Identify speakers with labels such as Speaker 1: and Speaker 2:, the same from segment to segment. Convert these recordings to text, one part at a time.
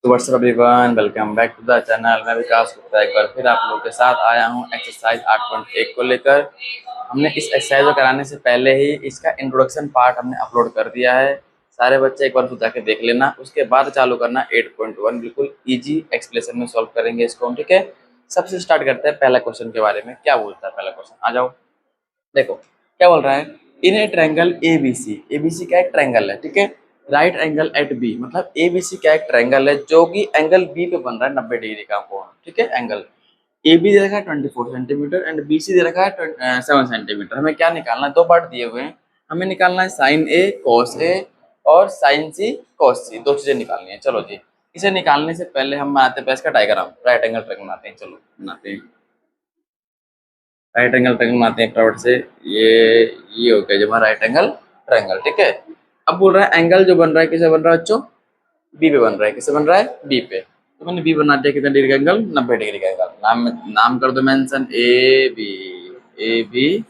Speaker 1: तो what's up everyone, welcome back to the channel. मैं विकास गुप्ता एक बार फिर आप लोगों के साथ आया हूं एक्सरसाइज 8.1 को लेकर। हमने इस एक्सरसाइज को कराने से पहले ही इसका इंट्रोडक्शन पार्ट हमने अपलोड कर दिया है। सारे बच्चे एक बार तो जाके देख लेना, उसके बाद चालू करना 8.1। बिल्कुल इजी एक्सप्लेनेशन में सॉल्व करेंगे इसको हम, ठीक है। सबसे स्टार्ट करते हैं पहला क्वेश्चन के बारे में। क्या बोलता है पहला क्वेश्चन, आ जाओ। देखो क्या बोल रहा है, इन ए ट्रायंगल एबीसी। एबीसी क्या एक ट्रायंगल है, ठीक है। राइट एंगल एट बी, मतलब एबीसी क्या एक ट्रायंगल है जो कि एंगल बी पे बन रहा है 90 डिग्री का कोण, ठीक है। एंगल ए बी दे रखा है 24 सेंटीमीटर एंड बी सी दे रखा है 7 सेंटीमीटर। हमें क्या निकालना है, दो पार्ट दिए हुए हैं। हमें निकालना है साइन ए कॉस ए और साइन सी कॉस सी, दो चीजें निकालनी है। चलो जी, इसे निकालने से पहले हम बनाते हैं इसका डायग्राम। राइट एंगल ट्रायंगल बनाते हैं, चलो बनाते हैं। राइट एंगल ट्रायंगल बनाते हैं फटाफट से। ये हो गया जब राइट एंगल ट्रायंगल, ठीक है। अब बोल रहा है एंगल जो बन रहा है किसे बन रहा है बच्चों, बी पे बन रहा है। किसे बन रहा है, बी पे। तो मैंने बी बना दिया कितने डिग्री का एंगल, 90 डिग्री का एंगल। नाम कर दो मेंशन ए बी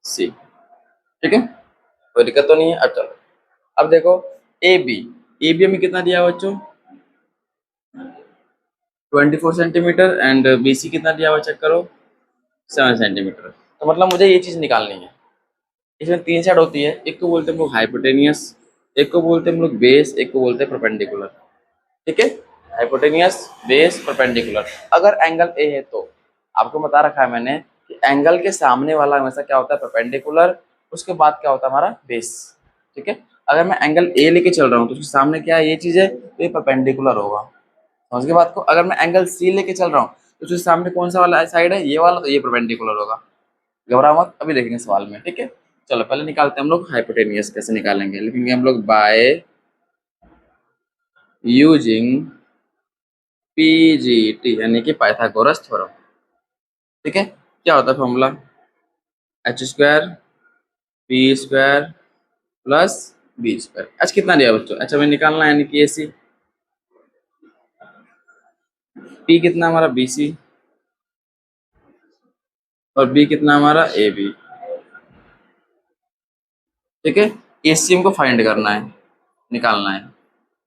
Speaker 1: सी, ठीक है। कोई दिक्कत तो नहीं है। अब चलो, अब देखो ए बी हमें कितना दिया बच्चों, 24 सेंटीमीटर एंड बी सी कितना दिया हुआ चेक करो, 7 सेंटीमीटर। तो मतलब मुझे ये चीज निकालनी है। इसमें तीन साइड होती है, एक को बोलते हैं हम लोग हाइपोटेनियस, एक को बोलते हैं हम लोग बेस, एक को बोलते हैं परपेंडिकुलर, ठीक है। Hypotenuse, base, perpendicular. अगर एंगल ए है तो आपको बता रखा है मैंने कि एंगल के सामने वाला हमेशा क्या होता है, परपेंडिकुलर। उसके बाद क्या होता है हमारा बेस, ठीक है। अगर मैं एंगल ए लेके चल रहा हूँ तो उसके सामने क्या है, ये चीज है तो ये परपेंडिकुलर होगा। समझ के बात को। अगर मैं एंगल सी लेके चल रहा हूँ तो उसके सामने कौन सा वाला साइड है, ये वाला, तो ये परपेंडिकुलर होगा। घबरा मत, अभी देखेंगे सवाल में, ठीक है। चलो पहले निकालते हैं हम लोग हाइपोटेनियस। कैसे निकालेंगे, लिखेंगे हम लोग बाय यूजिंग पीजीटी यानी कि पाइथागोरस थ्योरम, ठीक है। क्या होता है formula, H square P square plus B square. H कितना दिया बच्चों, एच हमें निकालना है यानी कि ए सी। पी कितना हमारा बी सी और बी कितना हमारा ए बी, ठीक है। ए सी हमको फाइंड करना है, निकालना है।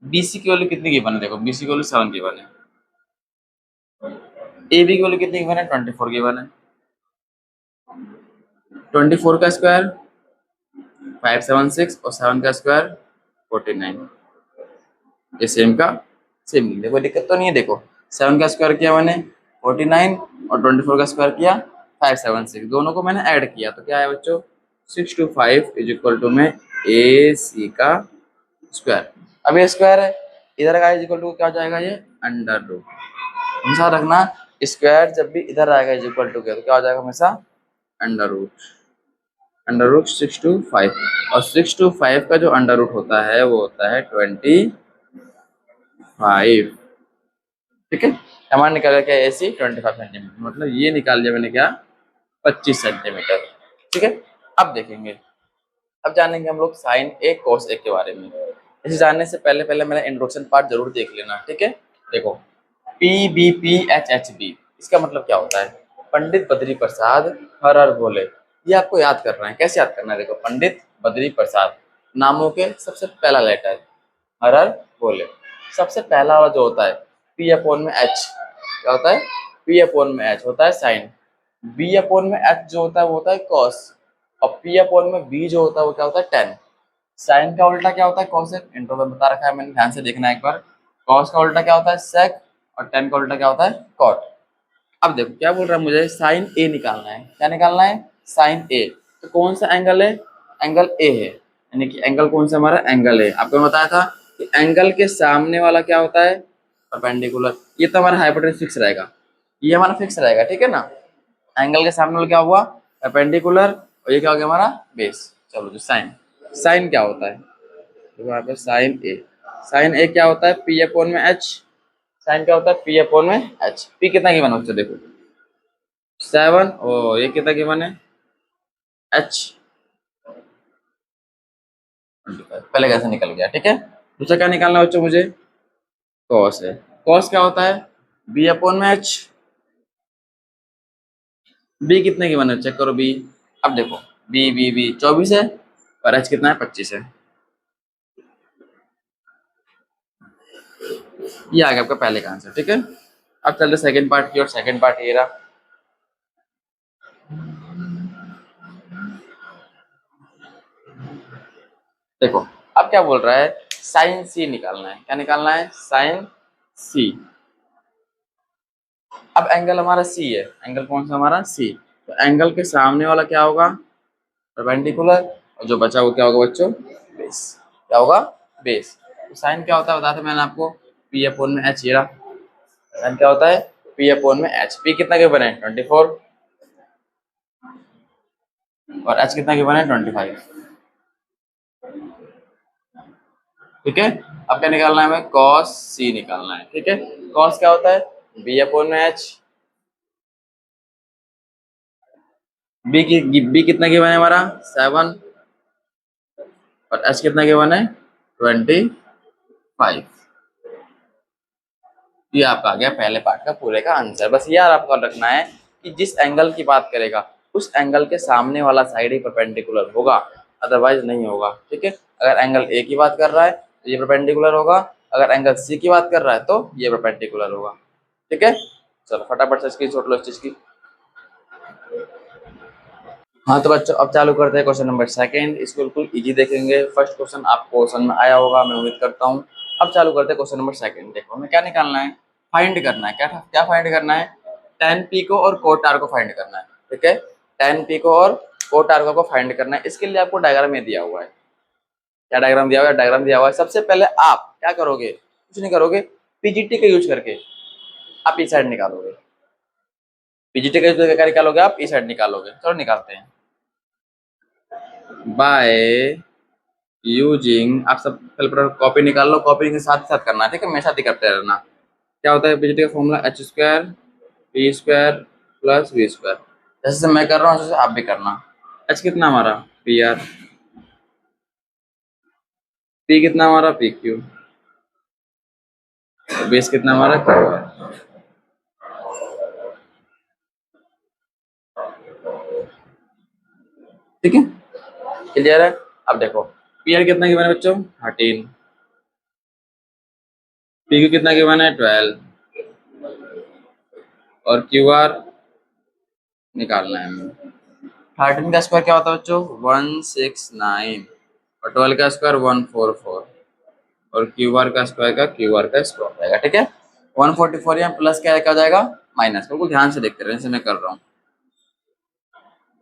Speaker 1: बी सी की वैल्यू कितनी गिवन है, देखो बी सी की वैल्यू 7 गिवन है। ए बी की वैल्यू कितनी गिवन है, 24 गिवन है। 24 का स्क्वायर 576 और 7 का स्क्वायर 49। ये सेम का सेम लिख दे, कोई दिक्कत तो नहीं है। देखो 7 का स्क्वायर किया मैंने 49 और 24 का स्क्वायर किया 576, दोनों को मैंने ऐड किया तो क्या है बच्चों, 625 इज इक्वल टू में ए सी का स्क्वायर। अब ये स्क्वायर है, इधर का इज इक्वल टू क्या हो जाएगा, ये अंडर रूट। हमेशा रखना स्क्वायर जब भी इधर आएगा इज इक्वल टू क्या, तो क्या हो जाएगा हमेशा अंडर रूट। अंडर रूट 625 और 625 का जो अंडर रूट होता है वो होता है 25, ठीक है। हमारा निकाला क्या, एसी 25 सेंटीमीटर, मतलब ये निकाल लिया मैंने क्या, 25 सेंटीमीटर, ठीक है। अब देखेंगे, अब जानेंगे हम लोग साइन ए कॉस ए के बारे में। इसे जानने से पहले पहले मेरा इंट्रोडक्शन पार्ट जरूर देख लेना, ठीक है। देखो P B P H H B, इसका मतलब क्या होता है, पंडित बद्री प्रसाद हर हर भोले। ये आपको याद करना है। कैसे याद करना है, देखो पंडित बद्री प्रसाद, नामों के सबसे पहला लेटर हर हर भोले। सबसे पहला वाला जो होता है पी अपॉन में एच, क्या होता है, पी अपॉन में एच होता है साइन। बी अपॉन में एच जो होता है वो होता है कॉस, और पी अपॉन में बी जो होता है वो क्या होता है टेन। साइन का उल्टा क्या होता है, कॉसेक। इंट्रो में बता रखा है मैंने, ध्यान से देखना एक बार। कॉस का उल्टा क्या होता है, सेक, और टेन का उल्टा क्या होता है, कॉट। अब देखो क्या बोल रहा है, मुझे साइन ए निकालना है। क्या निकालना है, साइन ए। तो कौन सा एंगल है, एंगल ए है, यानी कि एंगल कौन सा हमारा, एंगल ए। आपको बताया था कि एंगल के सामने वाला क्या होता है, परपेंडिकुलर। ये तो हमारा हाइपोटेन्यूज फिक्स रहेगा, ये हमारा फिक्स रहेगा, ठीक है ना। एंगल के सामने वाला क्या हुआ, परपेंडिकुलर, और ये क्या हो गया हमारा बेस। चलो जो साइन, साइन क्या होता है, तो वहाँ पे साइन ए, साइन ए क्या होता है, पी अपॉन में एच। साइन क्या होता है, पी अपॉन में एच। पी कितना गिवन है, देखो 7, और ये कितना गिवन है, एच 25। पहले कैसे निकल गया, ठीक है। दूसरा क्या निकालना बच्चों मुझे, कॉस है। कॉस क्या होता है, बी अपॉन में एच। बी कितने गिवन है चेक करो, बी। अब देखो बी 24 है और एच कितना है, 25 है। ये आ गया आपका पहले का आंसर, ठीक है। अब चलते सेकंड पार्ट की, और सेकंड पार्ट ये रहा। देखो अब क्या बोल रहा है, साइन सी निकालना है। क्या निकालना है? साइन सी। अब एंगल हमारा सी है, एंगल कौन सा हमारा? सी। तो एंगल के सामने वाला क्या होगा? परपेंडिकुलर। और जो बचा वो क्या होगा बच्चों? बेस। क्या होगा? बेस। तो साइन क्या होता है बताया था मैंने आपको, पी अपॉन में एच। ये रहा साइन क्या होता है, पी अपॉन में एच। पी कितना के बने? 24, और एच कितना के बने? 25, ठीक है। अब क्या निकालना है हमें? कॉस सी निकालना है, ठीक है। कॉस क्या होता है? बी अपॉन में एच। बी कितना गिवन है हमारा? 7, और एच कितना गिवन है? 25। ये आपका आ गया पहले पार्ट का पूरे का आंसर। बस यार आपको रखना है कि जिस एंगल की बात करेगा उस एंगल के सामने वाला साइड ही परपेंडिकुलर होगा, अदरवाइज नहीं होगा, ठीक है। अगर एंगल ए की बात कर रहा है तो ये परपेंडिकुलर होगा, अगर एंगल सी की बात कर रहा है तो ये परपेंडिकुलर होगा, ठीक है। चलो फटाफट से स्क्रीनशॉट लो इस चीज की। हाँ तो बच्चों अब चालू करते हैं क्वेश्चन नंबर सेकंड। इसको बिल्कुल इजी देखेंगे। फर्स्ट क्वेश्चन आपको समझ में आया होगा, मैं उम्मीद करता हूँ। अब चालू करते हैं क्वेश्चन नंबर सेकंड। देखो हमें क्या निकालना है? फाइंड करना है। क्या क्या फाइंड करना है? tan पी को और cot r को फाइंड करना है, ठीक है। tan पी को और cot r को फाइंड करना है। इसके लिए आपको डायग्राम में दिया हुआ है। क्या डायग्राम दिया हुआ है? डायग्राम दिया हुआ है। सबसे पहले आप क्या करोगे? कुछ नहीं करोगे, पीजीटी का यूज करके आप ई साइड निकालोगे। पीजीटी का यूज करके क्या निकालोगे? आप ई साइड निकालोगे। चलो निकालते हैं। बाय यूजिंग, आप सब पहले कॉपी निकाल लो, कॉपी के साथ साथ करना है, ठीक है। मेरे साथ ही करते रहना। क्या होता है पीजीटी का formula? H square P square plus V square. जैसे मैं कर रहा हूँ जैसे आप भी करना। एच कितना हमारा? P R. पी कितना हमारा? P Q. बेस कितना हमारा? Q R. ठीक है, क्लियर है। अब देखो पी आर कितना गिवन है बच्चों? 13। पी क्यू कितना गिवन है? 12। और क्यू आर निकालना है हमें। 13 का स्क्वायर क्या होता है बच्चों? 169। और 12 का स्क्वायर 144। और क्यू आर का स्क्वायर आएगा, ठीक है। 144 यहाँ प्लस क्या क्या हो जाएगा? माइनस। बिल्कुल ध्यान से देखते रहे, जैसे मैं कर रहा हूँ।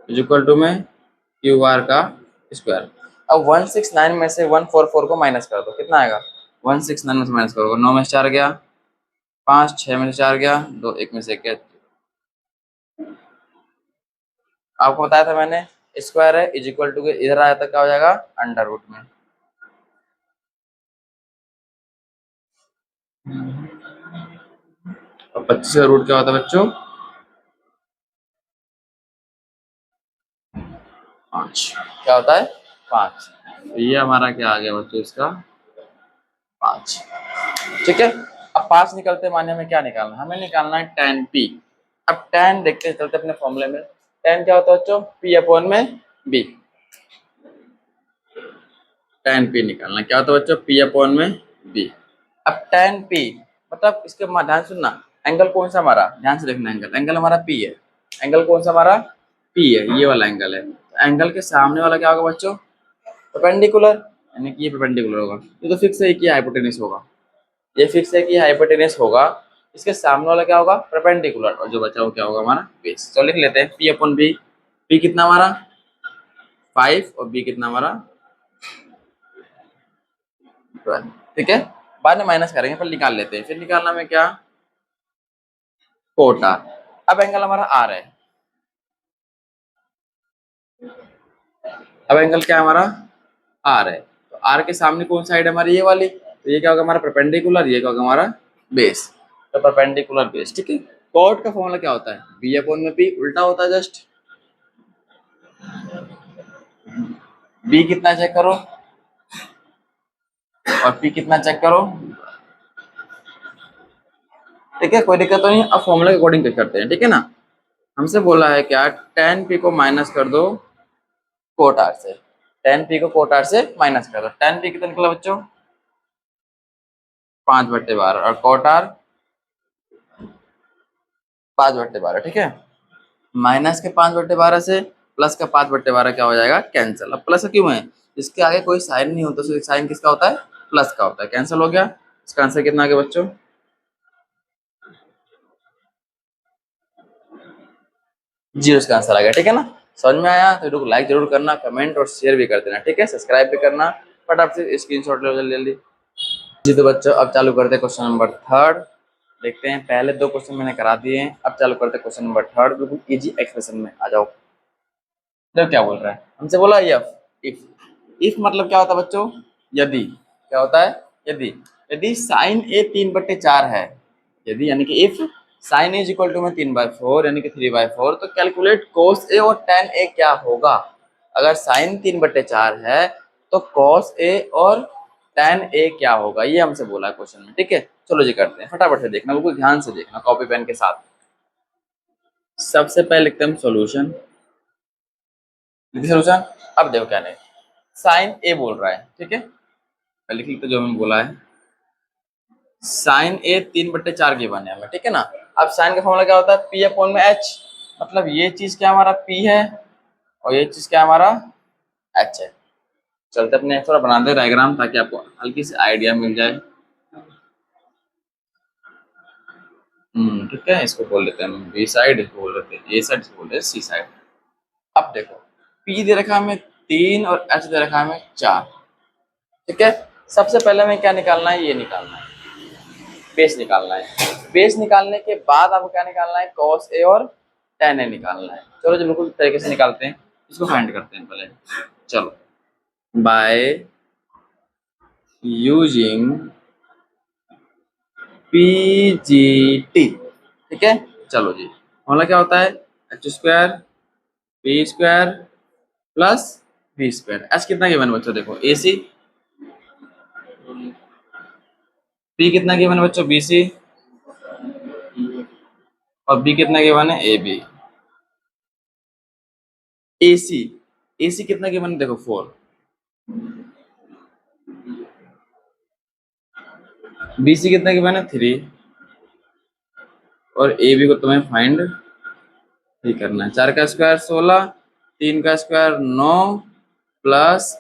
Speaker 1: इज इक्वल टू में क्यू आर का स्क्वायर। अब 169 में से 144 को माइनस कर दो, कितना आएगा? 169 में से माइनस करोगे, 9 में से 4 गया, 5, 6 में से 4 गया, 2, 1 में से 1 गया। आपको बताया था मैंने, स्क्वायर है इज इक्वल टू के इधर आया तक क्या हो जाएगा? अंडर रूट में। और 25 का रूट क्या होता है बच्चों? 5। क्या होता है? 5। तो ये हमारा क्या आ गया बच्चों? इसका 5, ठीक है। अब 5 निकलते माने हमें क्या निकालना है? हमें निकालना है tan p। अब tan देखते हैं, चलते अपने फॉर्मूले में। tan क्या होता है बच्चों? p अपॉन में b। tan p निकालना क्या होता है बच्चों? p अपॉन में b। अब tan p मतलब इसके ध्यान सुनना, एंगल कौन सा हमारा? ध्यान से देखना, एंगल एंगल हमारा p है। एंगल कौन सा हमारा? p है, ये वाला एंगल है। एंगल के सामने वाला क्या होगा बच्चों? परपेंडिकुलर, यानी कि ये परपेंडिकुलर होगा। ये तो फिक्स है कि हाइपोटेनस होगा। ये फिक्स है कि हाइपोटेनस होगा। इसके सामने वाला क्या होगा? परपेंडिकुलर। और जो बचा वो क्या होगा? हमारा बेस। तो लिख लेते हैं पी अपॉन बी। पी कितना हमारा? 5, और बी कितना हमारा? 12, ठीक है। बाद में माइनस करेंगे, पर निकाल लेते हैं। फिर निकालना में क्या? Cot R. अब एंगल हमारा आर है। अब एंगल क्या है हमारा? आर है। तो आर के सामने कौन साइड है हमारी? ये वाली। तो ये क्या होगा हमारा? परपेंडिकुलर। ये क्या होगा हमारा? बेस। तो परपेंडिकुलर बेस, ठीक है। कोट का फॉर्मूला क्या होता है? बी अपॉन में पी, उल्टा होता है जस्ट। बी कितना चेक करो, और पी कितना चेक करो, ठीक है। कोई दिक्कत तो नहीं। अब फॉर्मूला के अकॉर्डिंग करते हैं, ठीक है ना। हमसे बोला है क्या? tan p को माइनस कर दो कोट आर से। tan p को कोट आर से माइनस कर दो। tan p कितना निकला बच्चों? 5/12 और कॉट आर 5/12, ठीक है। माइनस के 5/12 से प्लस का 5/12 क्या हो जाएगा, कैंसिल। अब प्लस क्यों है, इसके आगे कोई साइन नहीं होता, तो साइन किसका होता है, प्लस का होता है, कैंसिल हो गया। इसका आंसर कितना आ गया बच्चों, 0 इसका आंसर आ गया, ठीक है ना। समझ में आया तो वीडियो को लाइक जरूर करना, कमेंट और शेयर भी कर देना, ठीक है। सब्सक्राइब भी करना, फटाफट से स्क्रीनशॉट ले जल्दी। जी तो बच्चों अब चालू करते हैं क्वेश्चन नंबर 3। देखते हैं, पहले 2 क्वेश्चन मैंने करा दिए हैं, अब चालू करते हैं क्वेश्चन नंबर 3, बिल्कुल इजी एक्सप्रेशन में। आ जाओ। तो क्या बोल रहा है, हमसे बोला इफ मतलब क्या होता है बच्चों, यदि। क्या होता है, यदि। यदि साइन ए 3/4 है, यदि यानी कि if sine is equal to में 3/4 यानी कि 3/4, तो कैलकुलेट कोस ए और tan ए क्या होगा। अगर साइन 3/4 है तो कॉस ए और tan ए क्या होगा, ये हमसे बोला है क्वेश्चन में, ठीक है। चलो जी करते हैं, फटाफट से देखना, बिल्कुल ध्यान से देखना, कॉपी पेन के साथ। सबसे पहले लिखते हैं सोल्यूशन। सोल्यूशन, अब देखो क्या नहीं, साइन ए बोल रहा है, ठीक है। पहले लिख लेते जो मैंने बोला है, साइन ए 3/4 की बने हमें, ठीक है ना। अब साइन का फॉर्मूला क्या होता है, पी अपॉन में एच, मतलब ये चीज क्या हमारा पी है और ये चीज क्या हमारा एच है। चलते अपने थोड़ा बना दे डायग्राम, ताकि आपको हल्की सी आइडिया मिल जाए। ठीक है, इसको बोल लेते हैं हम बी साइड, इसको बोल लेते हैं ए साइड, इसको बोल लेते हैं सी साइड। अब देखो, पी दे रखा है हमें 3 और एच दे रखा है हमें 4, ठीक है। सबसे पहले हमें क्या निकालना है, ये निकालना है, बेस निकालना है। बेस निकालने के बाद आपको क्या निकालना है, कॉस ए और tan ए निकालना है। चलो जी बिल्कुल तरीके से निकालते हैं, इसको फाइंड करते हैं पहले। चलो, बाय यूजिंग पीजीटी, ठीक है। चलो जी, फॉर्मूला क्या होता है, h² p² plus v²। H कितना गिवन है बच्चों, देखो AC, p कितना गिवन है बच्चों BC, और b कितना गिवन है AB। AC कितना गिवन है, देखो 4, BC कितना गिवन है 3, और AB को तुम्हें फाइंड ही करना है। 4 का स्क्वायर 16, 3 का स्क्वायर 9, प्लस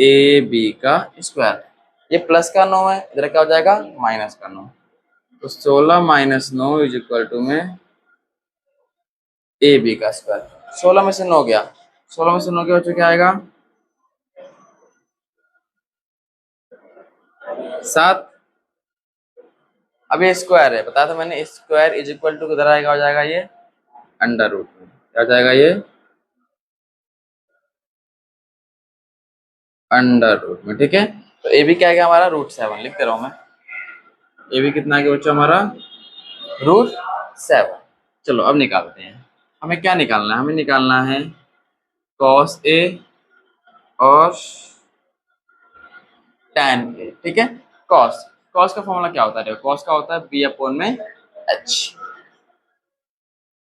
Speaker 1: AB का स्क्वायर। ये प्लस का 9 है, इधर क्या हो जाएगा, माइनस का 9, तो 16 माइनस 9 इज इक्वल टू में AB का स्क्वायर। 16 में से 9 गया, 16 में से 9 के बच्चों क्या आएगा, 7। अब ये स्क्वायर है, बताया था मैंने, स्क्वायर इज इक्वल टू किधर आएगा, हो जाएगा ये अंडर रूट में। क्या हो जाएगा ये अंडर रूट में, ठीक है। तो ए बी क्या आ गया हमारा, √7। लिखते रहो मैं, ए बी कितना आ गया बच्चों हमारा, √7। चलो अब निकालते हैं, हमें क्या निकालना है, हमें निकालना है कॉस ए और tan ए, ठीक है। कॉस कॉस का फॉर्मूला क्या होता है, देखो कॉस का होता है बी अपॉन में एच,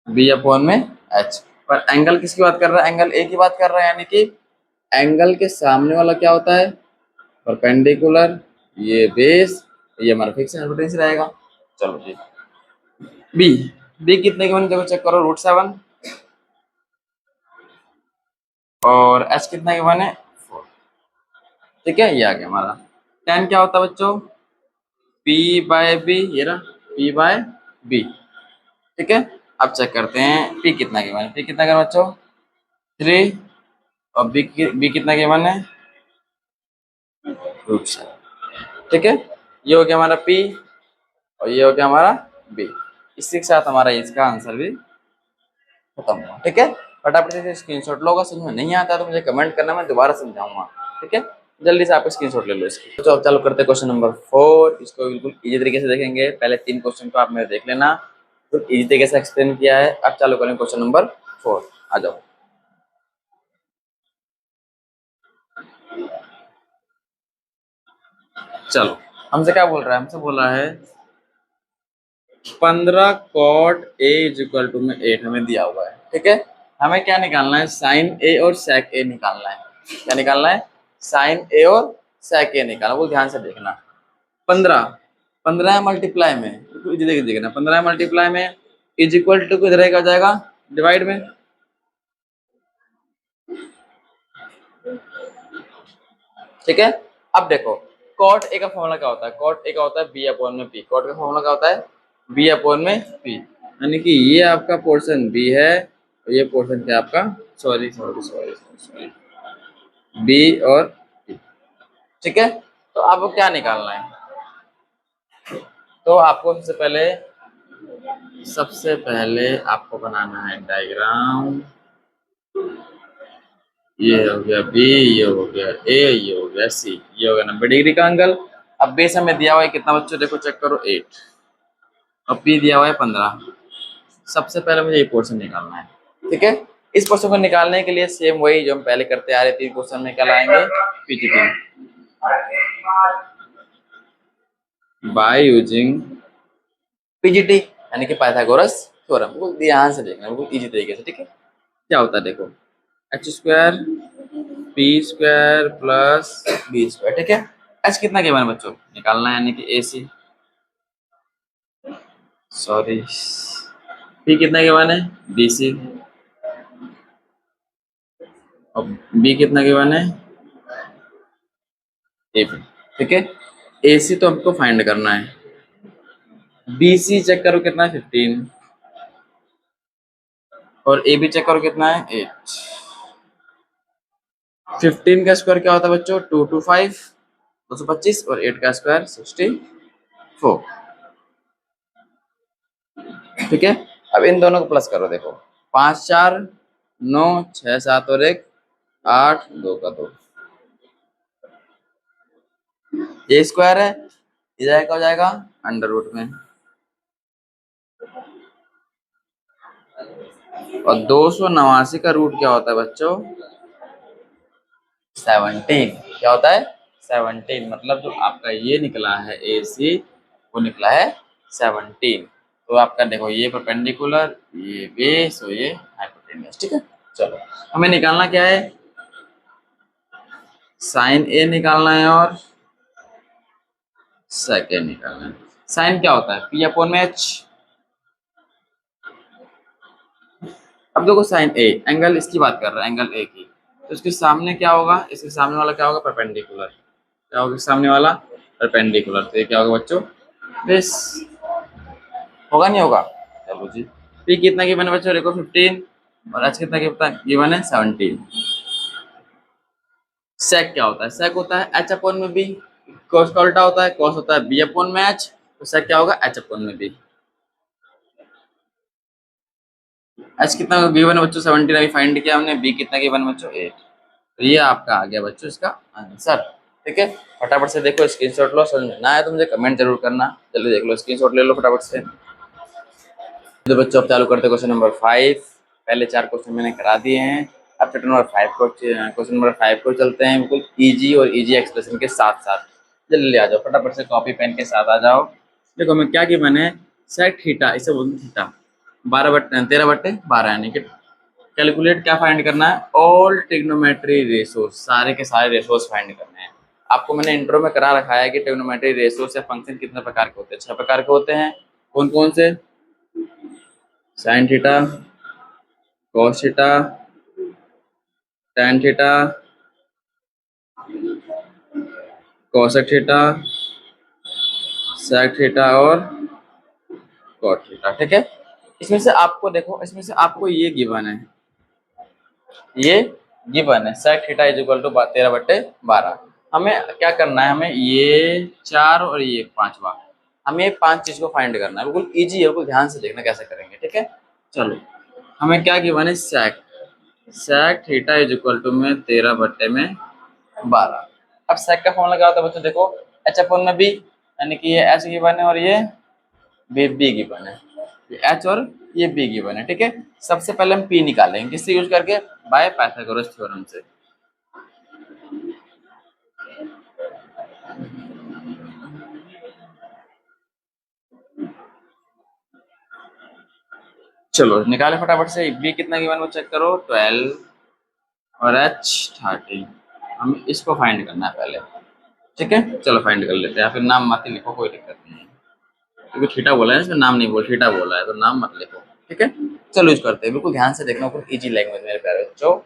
Speaker 1: बी अपॉन में एच। पर एंगल किसकी बात कर रहा है, एंगल ए की बात कर रहा है, यानी कि एंगल के सामने वाला क्या होता है, परपेंडिकुलर, ये बेस, ये हमारा फिक्स हाइपोटेन्यूस रहेगा। चलो जी, बी बी कितने के बने, देखो चेक करो, √7, और एच कितना के बने 4, ठीक है। ये आ गया हमारा। tan क्या होता है बच्चों, p/b, ये रहा p/b, ठीक है। अब चेक करते हैं p कितना के बने, p कितना के बच्चों 3, और b कितना के बने √7, ठीक है। ये हो गया हमारा p और ये हो गया हमारा b। इसी के साथ हमारा इसका आंसर भी खत्म हुआ, ठीक है। फटाफट से स्क्रीनशॉट लो, अगर समझ में नहीं आता तो मुझे कमेंट करना, मैं दोबारा समझाऊंगा, ठीक है। जल्दी से आप स्क्रीनशॉट ले लो इसकी। तो अब चालू करते हैं क्वेश्चन नंबर 4। इसको बिल्कुल इजी तरीके से देखेंगे, पहले 3 क्वेश्चन को आप मेरे देख लेना, तो इजी तरीके से एक्सप्लेन किया है। अब चालू करें क्वेश्चन नंबर 4, आ जाओ। चलो, हमसे क्या बोल रहा है, हमसे बोला है 15 cot A is equal to में 8 हमें दिया हुआ है, ठीक है। हमें क्या निकालना है, साइन ए और सेक ए निकालना है। क्या निकालना है, साइन ए और सेक ए निकालना, वो ध्यान से देखना। 15, 15 मल्टीप्लाई में देखना, 15 मल्टीप्लाई में इज इक्वल टू किधर का जाएगा, डिवाइड में। ठीक है, अब देखो कॉट ए का फॉर्मूला क्या होता है, कॉट ए का होता है बी अपॉन में पी, कॉट का फॉर्मूला क्या होता है बी अपॉन में पी, यानी कि ये आपका पोर्शन बी है और ये पोर्शन क्या आपका, sorry sorry sorry sorry, B और पी। ठीक है, तो आपको क्या निकालना है, तो आपको सबसे पहले आपको बनाना है डायग्राम, ये हो गया बी, ये हो गया ए, ये हो गया सी, ये हो गया 90 डिग्री का एंगल। अब बेस हमें दिया हुआ है कितना बच्चों, देखो चेक करो 8 और पी दिया हुआ है 15। सबसे पहले मुझे ये पोर्शन निकालना है। ठीक है, इस पोर्शन को निकालने के लिए सेम वही जो हम पहले करते आ रहे थे, क्वेश्चन में क्या लाएंगे, पीजीटी बाय यूजिंग पीजीटी, यानी कि पाइथागोरस थ्योरम। बिल्कुल ध्यान से देखना, बिल्कुल इजी तरीके से। ठीक है, क्या होता है देखो, H square P square plus B square. ठीक है, एच कितना गिवन है बच्चों, निकालना है, यानी कि ए सी, सॉरी, पी कितना गिवन है बी सी, और बी कितना गिवन है ए बी। ठीक है, ए सी तो हमको फाइंड करना है, बी सी चेक करो कितना है 15, और ए बी चेक करो कितना है 8। 15 का स्क्वायर क्या होता है बच्चों, 225 225, और 8 का स्क्वायर 64। ठीक है, अब इन दोनों को प्लस करो, देखो 5 4 9 6 7 और 1 8 2 का 2, ये स्क्वायर है, इधर क्या हो जाएगा अंडर रूट में, और 289 का रूट क्या होता है बच्चों 17, क्या होता है 17, मतलब जो आपका ये निकला है ए सी वो निकला है 17। तो आपका देखो ये परपेंडिकुलर, ये बेस और ये हाइपोटेन्यूज। ठीक है, चलो हमें निकालना क्या है, साइन ए निकालना है और सेक ए निकालना है। साइन क्या होता है पी अपॉन में एच। अब देखो साइन ए, एंगल इसकी बात कर रहा है, एंगल ए की, तो इसके सामने क्या होगा, इसके सामने वाला क्या होगा परपेंडिकुलर, क्या होगा सामने वाला परपेंडिकुलर, तो ये क्या होगा बच्चों बेस, होगा नहीं होगा, चलो जी। पी कितना गिवन है बच्चों, देखो 15, और एच कितना गिवन है 17। सेक क्या होता है, सेक होता है एच अपॉन में बी, कॉस का उल्टा होता है, कॉस होता है बी अपॉन में एच, तो सेक क्या होगा एच अपॉन में बी। एच कितना गिवन है बच्चों 17, अभी फाइंड किया हमने, बी कितना गिवन है बच्चों 8, तो ये आपका आ गया बच्चों इसका आंसर। ठीक है, फटाफट से देखो, स्क्रीनशॉट लो, समझ में ना आया तो मुझे कमेंट जरूर करना, जल्दी देख लो, स्क्रीनशॉट ले लो फटाफट से। तो बच्चों अब चालू करते क्वेश्चन नंबर 5, पहले 4 क्वेश्चन मैंने करा दिए हैं, अब चैप्टर नंबर 5 को, क्वेश्चन नंबर 5 को चलते हैं, बिल्कुल इजी और इजी एक्सप्रेशन के साथ साथ। जल्दी आ जाओ फटाफट से, कॉपी पेन के साथ आ जाओ। देखो मैं क्या कि मैंने सेक थीटा, इसे बोलते हैं थीटा, 13/12, यानी कि कैलकुलेट क्या फाइंड करना है, ऑल ट्रिग्नोमेट्री रेशोज, सारे के सारे रेशोज फाइंड करने हैं। आपको मैंने इंट्रो में करा रखा है कि ट्रिग्नोमेट्री रेशोज से फंक्शन कितने प्रकार के होते हैं, 6 प्रकार के होते हैं। कौन कौन से, sine theta, cos theta, tan theta, cosec theta, sec theta और कॉट थीटा। ठीक है, इसमें से आपको देखो, इसमें से आपको ये गिवन है, ये गिवन है sec theta is equal to 13/12। हमें क्या करना है, हमें ये 4 और ये 5वां, हमें ये 5 चीज को फाइंड करना है, बिल्कुल इजी है, बिल्कुल ध्यान से देखना कैसे करेंगे। ठीक है, चलो हमें क्या गिवन है, sec, sec theta is equal to में 13/12। अब सेक का फॉर्मूला क्या होता है बच्चों, देखो एच अपॉन में बी, यानी कि ये एच गिवन है और ये बी गिवन है, ये एच और ये बी गिवन है। ठीक है, सबसे पहले हम पी निकालेंगे, किससे यूज करके, बाय पाइथागोरस थ्योरम से। चलो निकाले फटाफट से, बी कितना गिवन वो चेक करो 12 और एच 13, हमें इसको फाइंड करना है पहले। ठीक है, चलो फाइंड कर लेते हैं, या फिर नाम मत ही लिखो, कोई दिक्कत नहीं है, क्योंकि थीटा बोला है इसमें, नाम नहीं बोल, थीटा बोला है तो नाम मत लिखो। ठीक है, चलो यूज करते हैं, बिल्कुल ध्यान से देखना, बिल्कुल इजी लैंग्वेज मेरे प्यारे बच्चों।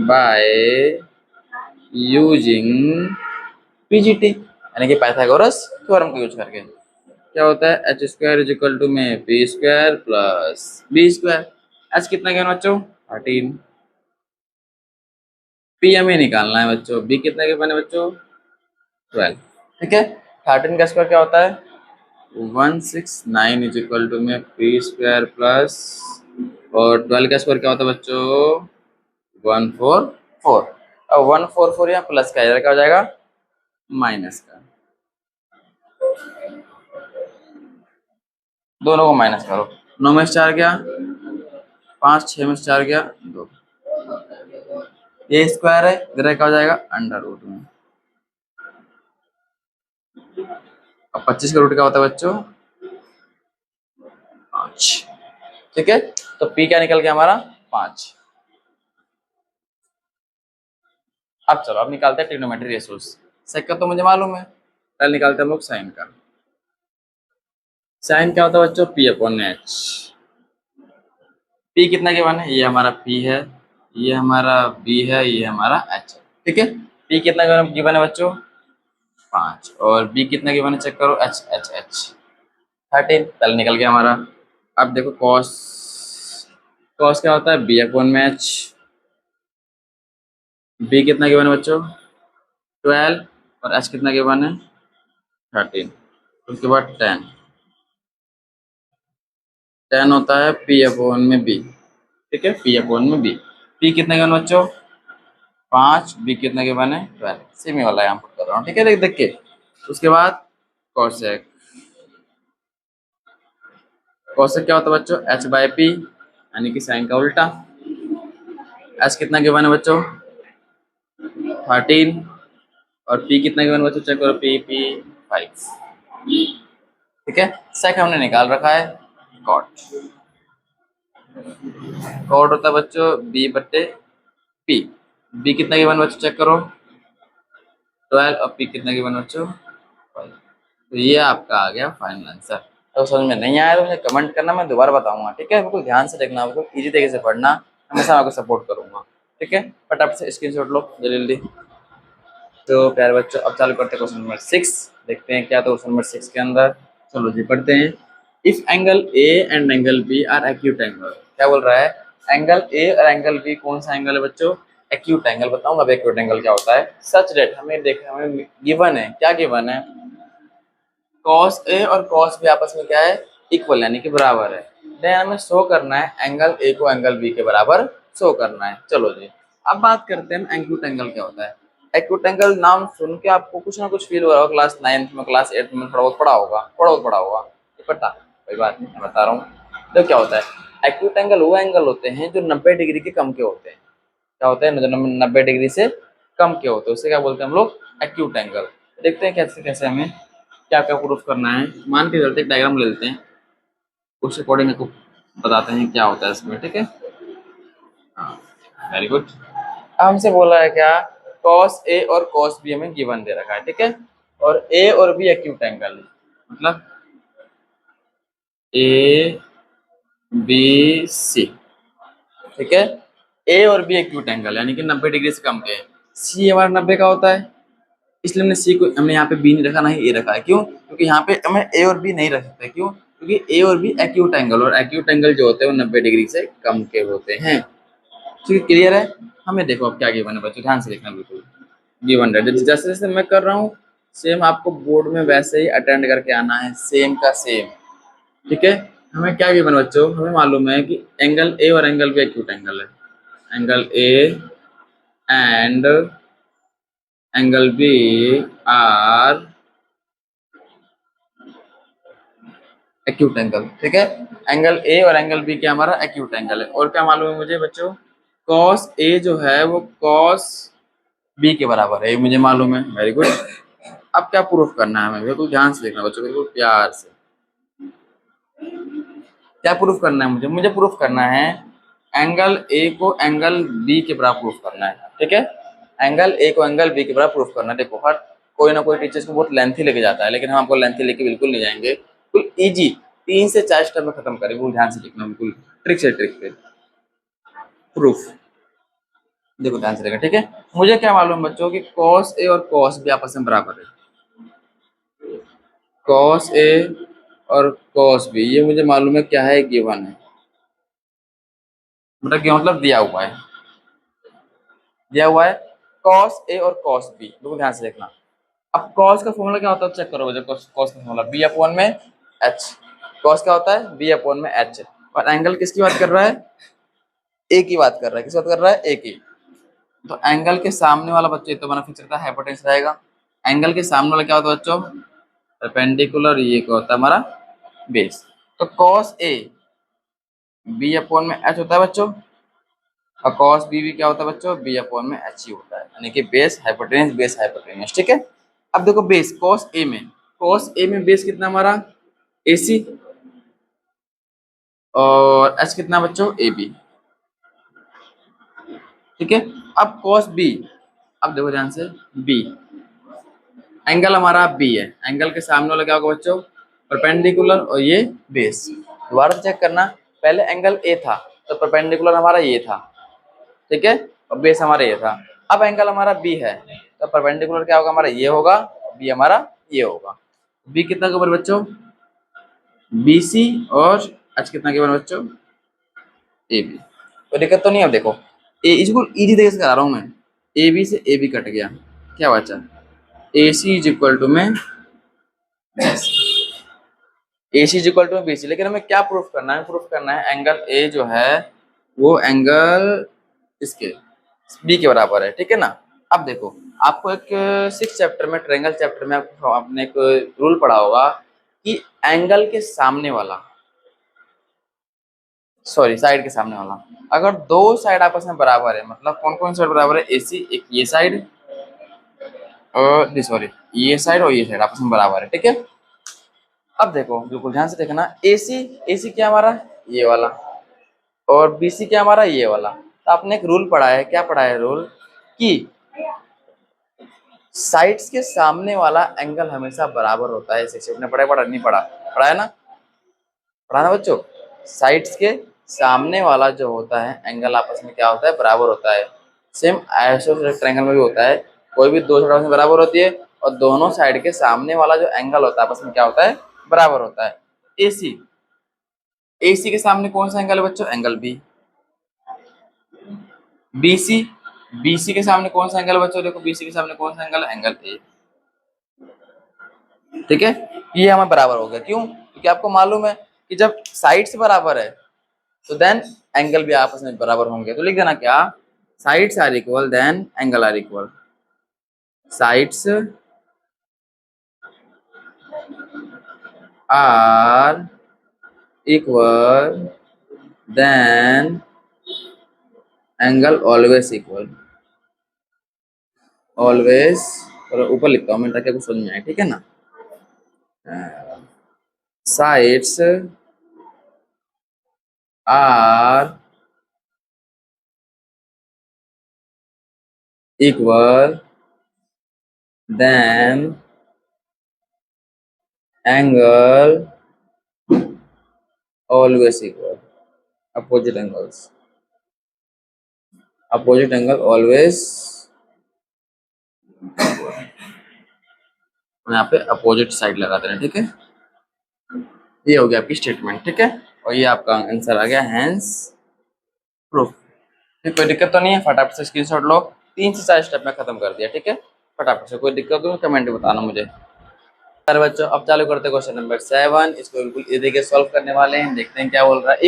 Speaker 1: बाय यूजिंग पीजीटी यानी कि पाइथागोरस थ्योरम को यूज करके क्या होता है, H square is equal to में P square plus B square. H कितना ज्ञान बच्चों 13, पी हमें निकालना है बच्चों, बी कितना के बने बच्चों 12। ठीक है, 13 का स्क्वायर क्या होता है 169 इज इक्वल टू में पी स्क्वायर प्लस, और 12 का स्क्वायर क्या होता है बच्चों 144। अब 144 यहाँ प्लस का इधर क्या हो जाएगा माइनस का, दोनों को माइनस करो, 9 में से 4 गया 5, 6 में से 4 गया 2, ये स्क्वायर है इधर क्या हो जाएगा अंडर रूट में। अब 25 का रूट क्या होता है बच्चों 5। ठीक है, तो पी क्या निकल गया हमारा 5। अब चलो अब निकालते हैं ट्रिग्नोमेट्री रेशियोज। सेक का तो मुझे मालूम है, पहले निकालते हैं हम लोग साइन का। साइन क्या होता है बच्चों पी अपॉन एच। पी कितना के वन है, ये हमारा पी है, ये हमारा बी है, ये हमारा एच है। ठीक है, पी कितना गिवन है बच्चों 5, और बी कितना गिवन है चेक करो एच एच एच 13, पहले निकल गया हमारा। अब देखो कॉस, कॉस क्या होता है बी अपॉन में एच, बी कितना गिवन है बच्चों 12, और एच कितना गिवन है 13, उसके बाद 10, 10 होता है पी अपॉन में बी। ठीक है, पी अपॉन में बी, पी कितना गिवन बच्चों 5, बी कितना गिवन है 12, सेमी वाला यहाँ पर कर रहा हूँ। ठीक है, देख देख के उसके बाद कॉसेक, कॉसेक क्या होता है बच्चों एच बाय पी यानी कि साइन का उल्टा। एच कितना गिवन है बच्चों 13, और पी कितना गिवन बच्चों चेक करो पी पी 5। ठीक है, सेक हमने निकाल रखा है कॉट, कॉट होता है बच्चों बी बट्टे पी, बी कितना गिवन बच्चों चेक करो 12, और पी कितना गिवन बच्चों 5। तो ये आपका आ गया फाइनल आंसर। तो समझ में नहीं आया तो मुझे कमेंट करना, मैं दोबारा बताऊंगा। ठीक है, बिल्कुल ध्यान से देखना, बिल्कुल इजी तरीके से पढ़ना, हमेशा आपको सपोर्ट करूंगा। ठीक है, फटाफट से स्क्रीनशॉट लो जल्दी जल्दी। तो प्यारे बच्चों अब चालू करते हैं क्वेश्चन नंबर 6, देखते हैं क्या तो क्वेश्चन नंबर 6 के अंदर। चलो जी पढ़ते हैं। If angle A and angle B are acute angle, क्या बोल रहा है एंगल ए और एंगल बी कौन सा एंगल है बच्चों एक्यूट एंगल। बताऊंगा अब एक्यूट एंगल क्या होता है। सच डेट हमें देखना, हमें गिवन है, क्या गिवन है कॉस ए और कॉस बी आपस में क्या है इक्वल यानी कि बराबर है। देन हमें शो करना है एंगल ए को एंगल बी के बराबर शो करना है। चलो जी अब बात करते हैं एक्यूट एंगल क्या होता है। एक्यूट एंगल नाम सुन के आपको कुछ ना कुछ फील हो रहा होगा, क्लास 9th में क्लास 8th में थोड़ा बहुत पढ़ा होगा, थोड़ा बहुत पढ़ा होगा, ये पता कोई बात नहीं, मैं बता रहा हूँ। तो क्या होता है एक्यूट एंगल वो एंगल होते हैं जो 90 डिग्री के कम के होते हैं। क्या होते हैं जो 90 डिग्री से कम के होते हैं, उससे क्या बोलते हैं हम लोग एक्यूट एंगल। देखते हैं कैसे कैसे हमें क्या क्या प्रूफ करना है। मान के चलते एक डायग्राम ले लेते हैं, उस अकॉर्डिंग आपको बताते हैं क्या होता है इसमें। ठीक है, हाँ वेरी गुड। अब हमसे बोला है क्या cos ए और cos बी हमें गिवन दे रखा है। ठीक है, और ए और बी एक्यूट एंगल है, मतलब ए बी सी। ठीक है, ए और बी एक्यूट एंगल यानी कि 90 डिग्री से कम के। सी हमारा 90 का होता है, इसलिए हमने सी को हमने यहाँ पे बी नहीं रखा ना ही ए रखा है। क्यों, क्योंकि यहाँ पे हमें ए और बी नहीं रख सकते। क्यों, क्योंकि ए और बी एक्यूट एंगल, और एक्यूट एंगल जो होते हैं वो 90 डिग्री से कम के होते हैं। ठीक है, क्लियर है। हमें देखो अब क्या गिवन है बच्चों, ध्यान से देखना बिल्कुल। गिवन है जैसे जैसे मैं कर रहा हूँ सेम आपको बोर्ड में वैसे ही अटेंड करके आना है, सेम का सेम। ठीक है, हमें क्या गिवन बच्चों, हमें मालूम है कि एंगल ए और एंगल बी एक्यूट एंगल है। Angle A and angle B are acute angle. ठीक है, एंगल ए और एंगल बी क्या हमारा एक्यूट एंगल है। और क्या मालूम है मुझे बच्चों कॉस ए जो है वो कॉस बी के बराबर है, ये मुझे मालूम है। Very good. अब क्या प्रूफ करना है हमें, बिल्कुल ध्यान से देखना बच्चों, बिल्कुल प्यार से। क्या प्रूफ करना है मुझे प्रूफ करना है एंगल ए को एंगल बी के बराबर प्रूफ करना है। ठीक है, एंगल ए को एंगल बी के बराबर प्रूफ करना। देखो हर कोई ना कोई टीचर्स को बहुत लेंथी लेके जाता है, लेकिन हम आपको लेंथी लेके बिल्कुल नहीं जाएंगे, बिल्कुल इजी 3 से 4 स्टेप में खत्म करेंगे। बिल्कुल ध्यान से देखना, बिल्कुल ट्रिक से ट्रिक पे प्रूफ। देखो ध्यान से देखना, ठीक है। मुझे क्या मालूम बच्चों कि कॉस ए और कॉस बी आपस में बराबर है। कॉस ए और कॉस बी ये मुझे मालूम है क्या है, गिवन है। मतलब क्या मतलब दिया हुआ है, दिया हुआ है कॉस ए और कॉस बी। बिल्कुल ध्यान से देखना। अब कॉस का फॉर्मूला क्या होता है चेक करो। कॉस का फॉर्मूला बी अपॉन में एच। कॉस क्या होता है, बी अपॉन में एच। और एंगल किसकी बात कर रहा है, ए की बात कर रहा है। किस बात कर रहा है, ए की। तो एंगल के सामने वाला बच्चों तो बना फिक्स रहता है, हाइपोटेन्यूस रहेगा। एंगल के सामने वाला क्या होता है बच्चों, परपेंडिकुलर। ये क्या होता है हमारा बेस। तो कॉस ए बी अपॉन में एच होता है बच्चों, और कॉस बी भी क्या होता है बच्चों, बी अपॉन में एच ही होता है, यानी कि बेस हाइपोटेन्यूस बेस हाइपोटेन्यूस। ठीक है। अब देखो बेस कॉस ए में बेस कितना हमारा ए सी, और एच कितना बच्चों ए बी। ठीक है। अब कॉस बी, अब देखो ध्यान से, बी एंगल हमारा बी है, एंगल के सामने वाला क्या होगा बच्चों, परपेंडिकुलर, और ये बेस। दोबारा चेक करना, पहले एंगल ए था तो परपेंडिकुलर हमारा ये था, ठीक है, और बेस हमारा ये था। अब एंगल हमारा बी है तो परपेंडिकुलर क्या होगा हमारा, ये होगा, बी हमारा ये होगा। बी कितना के ऊपर बच्चों, बी सी, और एच कितना के ऊपर बच्चों, ए बी। तो दिक्कत तो नहीं है। अब देखो ए इसको इजी तरीके से करा रहा हूँ मैं, ए बी से ए बी कट गया, क्या बचा, ए सी इज इक्वल टू में ए सी इज इक्वल टू में बी सी। लेकिन हमें क्या प्रूफ करना है, प्रूफ करना है एंगल ए जो है वो एंगल इसके बी के बराबर है, ठीक है ना। अब देखो आपको एक 6 चैप्टर में, ट्रायंगल चैप्टर में आपने एक रूल पढ़ा होगा कि एंगल के सामने वाला, सॉरी साइड के सामने वाला, अगर दो साइड आपस में बराबर है, मतलब कौन कौन साइड बराबर है, एसी एक ये साइड और सॉरी ये साइड और ये साइड आपस में बराबर है, ठीक है। अब देखो बिल्कुल ध्यान से देखना, एसी एसी क्या हमारा ये वाला, और बीसी क्या हमारा ये वाला। तो आपने एक रूल पढ़ा है, क्या पढ़ा है रूल, कि साइड्स के सामने वाला एंगल हमेशा बराबर होता है। इसे आपने पढ़ा नहीं पढ़ा, पढ़ा है ना, पढ़ा ना बच्चों। साइड्स के सामने वाला जो होता है एंगल आपस में क्या होता है, बराबर होता है। सेम आइसोसेलेस ट्रायंगल में भी होता है, कोई भी दो साइड आपस में बराबर होती है और दोनों साइड के सामने वाला जो एंगल होता है आपस में क्या होता है, बराबर होता है। एसी एसी के सामने कौन सा एंगल है बच्चों, एंगल बी। बीसी बीसी के सामने कौन सा एंगल है बच्चों, देखो बीसी के सामने कौन सा एंगल है, एंगल ए। ठीक है, ये हमें बराबर हो गया। क्यों, क्योंकि आपको मालूम है कि जब साइड्स बराबर है तो देन एंगल भी आपस में बराबर होंगे। तो लिख देना क्या, sides are equal then angle are equal. Sides are equal then angle always equal. Always, और ऊपर लिखता हूँ मैं ताकि आपको समझ में आए, ठीक है ना। Sides are equal then angle always equal, opposite angles, opposite angle always, यहाँ पे अपोजिट साइड लगा देना, ठीक है। ये हो गया आपकी स्टेटमेंट, ठीक है, और ये आपका आंसर आ गया, हैंस प्रूफ। ठीक, कोई दिक्कत तो नहीं है, फटाफट से स्क्रीनशॉट लो। 3 से 4 स्टेप में खत्म कर दिया, ठीक है। फटाफट से, कोई दिक्कत हो कमेंट में बताना मुझे। अरे बच्चों अब चालू करते हैं क्वेश्चन नंबर 7। इसको बिल्कुल इजी के सॉल्व करने वाले हैं, देखते हैं क्या बोल रहा है।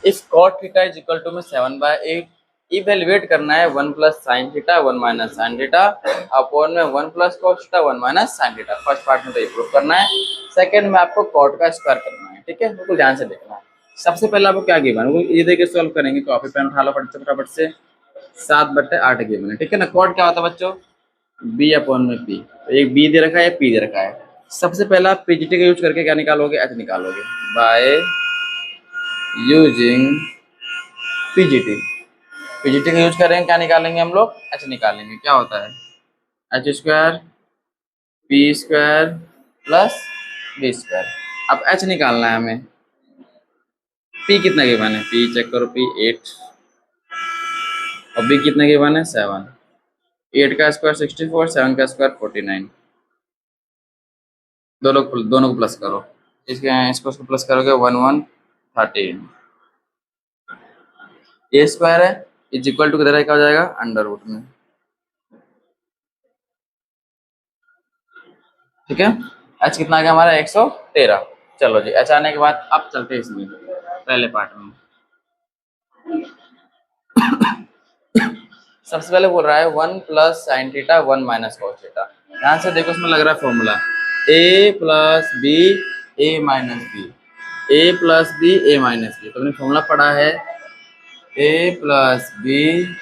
Speaker 1: If cot theta is equal to में 7/8, इवेलुएट करना है 1 plus sine theta 1 minus sine theta upon में 1 plus cos theta 1 minus sine theta. First part में तो ये प्रूव करना है, सेकंड में आपको cot का स्क्वायर करना है, ठीक है, बिल्कुल ध्यान से देखना है। सबसे पहले आपको क्या गिवन है, ये देख के सॉल्व करेंगे। कॉपी पेन उठा लो फटाफट से। 7/8 गिवन है, ठीक है ना। cot क्या होता है बच्चों, b अपॉन में p। तो एक b दे रखा है, p दे रखा है। सबसे पहला पीजीटी का यूज करके क्या निकालोगे, h निकालोगे बाय यूजिंग पीजीटी। पीजीटी का यूज करेंगे, क्या निकालेंगे हम लोग, एच निकालेंगे। क्या होता है, H square P square plus B square. अब एच निकालना है हमें। पी कितना गिवन है, पी चेक करो, पी 8 और बी कितना गिवन है 7। 8 का स्क्वायर 64, 7 का स्क्वायर 49। दोनों को प्लस करो, इसको प्लस करोगे 1 1 13। ए स्क्वायर है इज इक्वल टू किधर क्या हो जाएगा, अंडर रूट में। ठीक है, एच कितना आ गया हमारा 113। चलो जी, एच आने के बाद अब चलते हैं इसमें पहले पार्ट में। सबसे पहले बोल रहा है 1 plus sine theta 1 minus cos theta. ध्यान से देखो, उसमें लग रहा है फॉर्मूला ए प्लस बी ए माइनस बी, ए प्लस बी ए माइनस बी। तो हमने फॉर्मूला पढ़ा है ए प्लस बी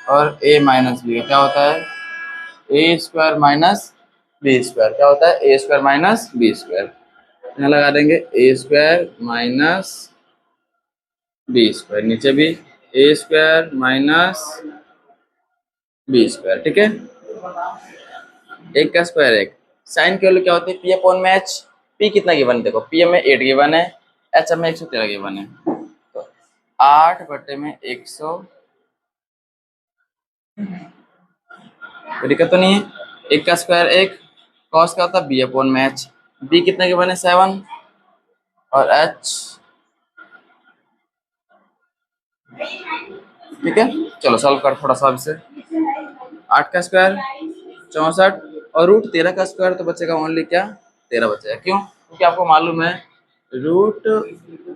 Speaker 1: और ए माइनस बी क्या होता है, ए स्क्वायर माइनस बी स्क्वायर। क्या होता है, ए स्क्वायर माइनस बी स्क्वायर। यहाँ लगा देंगे ए स्क्वायर माइनस बी स्क्वायर, नीचे भी ए स्क्वायर माइनस बी स्क्वायर। ठीक है, एक का स्क्वायर एक। साइन की वैल्यू क्या होती है, पी अपॉन में एच। पी कितना गिवन है, देखो पी हमें 8 गिवन है, एच हमें 113 गिवन है। तो 8 बटे में 100, कोई दिक्कत तो नहीं है। एक का स्क्वायर एक, कॉस क्या होता है बी अपॉन में एच। बी कितना गिवन है 7 और एच, ठीक है। चलो सॉल्व कर थोड़ा सा इसे। 8 का स्क्वायर 64 और रूट 13 का स्क्वायर, तो बचेगा ओनली क्या 13 बचेगा। क्यों, क्योंकि आपको मालूम है रूट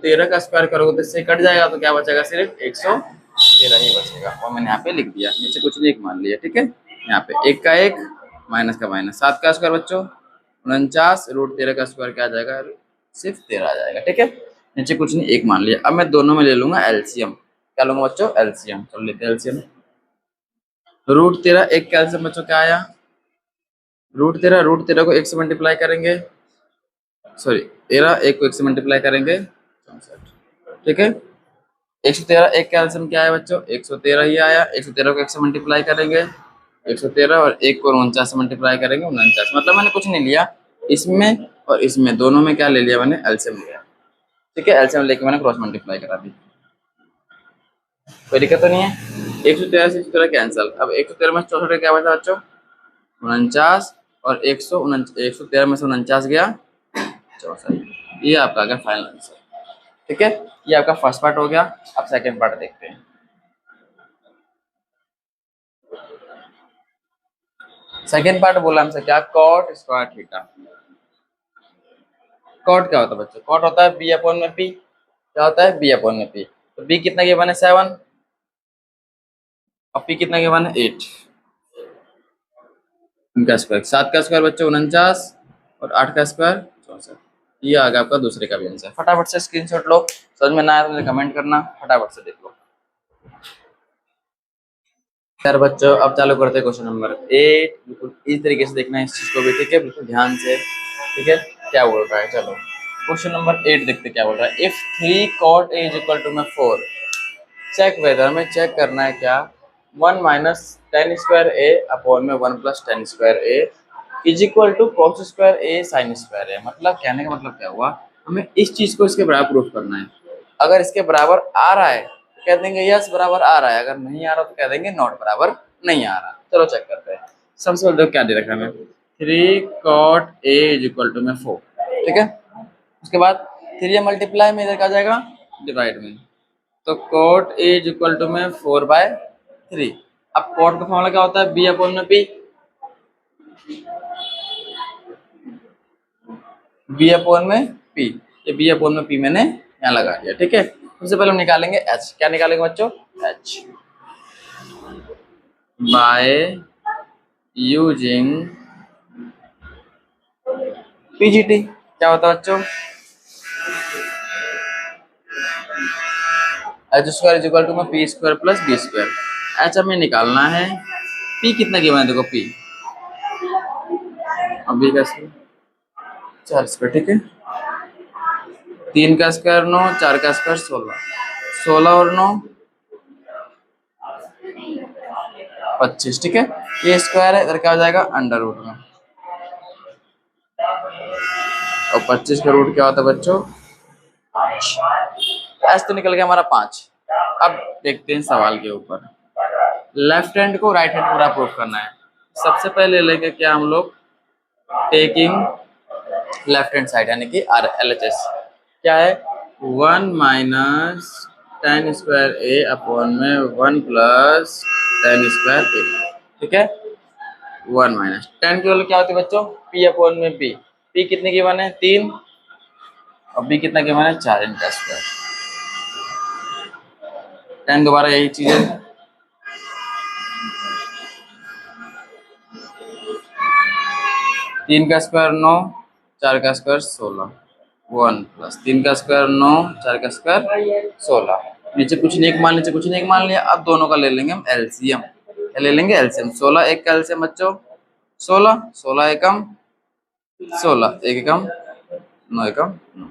Speaker 1: 13 का स्क्वायर करोगे तो इससे कट जाएगा, तो क्या बचेगा सिर्फ 113 ही बचेगा। और मैंने यहाँ पे लिख दिया, नीचे कुछ नहीं, एक मान लिया। ठीक है, यहाँ पे एक का एक माइनस का माइनस। 7 का स्क्वायर बच्चों 49, रूट 13 का स्क्वायर क्या आ जाएगा, सिर्फ 13 आ जाएगा। ठीक है, नीचे कुछ नहीं, एक मान लिया। अब मैं दोनों में ले लूंगा एलसीएम। क्या लूंगा बच्चों, एलसीएम। चलो लेते हैं एलसीएम। रूट 13 एक का एलसीएम बच्चों क्या आया, रूट 13 को 1 से मल्टीप्लाई करेंगे, सॉरी 13 एक को 1 से मल्टीप्लाई करेंगे 64। ठीक है, 113 एक का एलसीएम क्या है बच्चों, 113 ही आया। 113 को 1 से मल्टीप्लाई करेंगे 113 और 1 को 49 से मल्टीप्लाई करेंगे 49। मतलब मैंने कुछ नहीं लिया, इसमें और इसमें दोनों में क्या ले लिया मैंने, एलसीएम लिया। ठीक है, एलसीएम लेके मैंने क्रॉस मल्टीप्लाई करा दी, कोई दिक्कत तो नहीं है। 113 से 113 कैंसिल। अब 113 में 64 क्या बचा बच्चों, 49 और 113 में से 49 गया 64। ये आपका आ गया फाइनल आंसर। ठीक है, ये आपका फर्स्ट पार्ट हो गया। अब सेकंड पार्ट देखते हैं। सेकंड पार्ट बोला हमसे क्या, कॉट स्क्वायर थीटा। कॉट क्या होता है बच्चों, कॉट होता है बी अपॉन में पी। क्या होता है, बी अपॉन में पी। तो बी कितना गिवन है 7 और पी कितना गिवन है 8। इनका स्क्वायर, 7 का स्क्वायर बच्चों 49 और 8 का स्क्वायर 64। ये आ गया आपका दूसरे का भी आंसर। फटाफट से स्क्रीनशॉट लो, समझ में ना आया तो मुझे कमेंट करना, फटाफट से देख लो। यार बच्चों अब चालू करते हैं क्वेश्चन नंबर 8। बिल्कुल इस तरीके से देखना है इस चीज को भी, ठीक है, बिल्कुल ध्यान से। ठीक है, क्या बोल रहा है, चलो क्वेश्चन नंबर 8 देखते क्या बोल रहा है। If 3 cot a is equal to में 4, चेक वेदर, में चेक करना है क्या 1 minus tan square A upon में 1 plus tan square A is equal to cos square A sine square A. मतलब कहने का मतलब क्या हुआ, हमें इस चीज को इसके बराबर प्रूफ करना है। अगर इसके बराबर आ रहा है तो कह देंगे यस बराबर आ रहा है, अगर नहीं आ रहा तो कह देंगे नॉट बराबर नहीं आ रहा। चलो चेक करते हैं। सबसे पहले देखो क्या दे रखा है हमें, 3 cot a is equal to में 4। ठीक है, उसके बाद 3 मल्टीप्लाई में इधर का जाएगा डिवाइड में, तो cot a is equal to में 4/3। अब cot का फॉर्मूला क्या होता है, b अपॉन में p। b अपॉन में p, ये b अपॉन में p मैंने यहाँ लगा दिया। ठीक है, सबसे पहले हम निकालेंगे h। क्या निकालेंगे बच्चों, h बाय यूजिंग पीजीटी। क्या होता है बच्चों, H square is equal to में P square plus B square. H हमें निकालना है, पी कितना गिवन है देखो पी, अब बी का स्क्वायर 4 स्क्वायर। ठीक है, 3 का स्क्वायर 9, 4 का स्क्वायर 16, 16 और 9 25, ठीक है। ये स्क्वायर है, इधर क्या हो जाएगा अंडर रूट में, और 25 का रूट क्या होता है बच्चों 5। एस तो निकल गया हमारा 5। अब देखते हैं सवाल के ऊपर, लेफ्ट हैंड को राइट हैंड पूरा प्रूफ करना है। सबसे पहले लेंगे क्या हम लोग, टेकिंग लेफ्ट हैंड साइड यानी कि आर एल एच एस क्या है 1 minus tan square A upon में 1 प्लस टेन स्क्वायर ए, ठीक है। 1 माइनस टेन की वैल्यू क्या होती है बच्चों पी अपॉन में बी, पी कितने की वन है 3 और बी कितना की वन है 4 इनका स्क्वायर। टेन दोबारा यही चीज है, 3 का स्क्वायर 9, 4 का स्क्वायर 16, 1 प्लस 3 का स्क्वायर 9, 4 का स्क्वायर 16। नीचे कुछ नहीं एक मान, नीचे कुछ नहीं एक मान लिया। अब दोनों का ले लेंगे हम एलसीएम, क्या ले लेंगे एलसीएम। 16 एक का एलसीएम बच्चों 16, 16 एकम 16, एक एकम 9 एकम 9,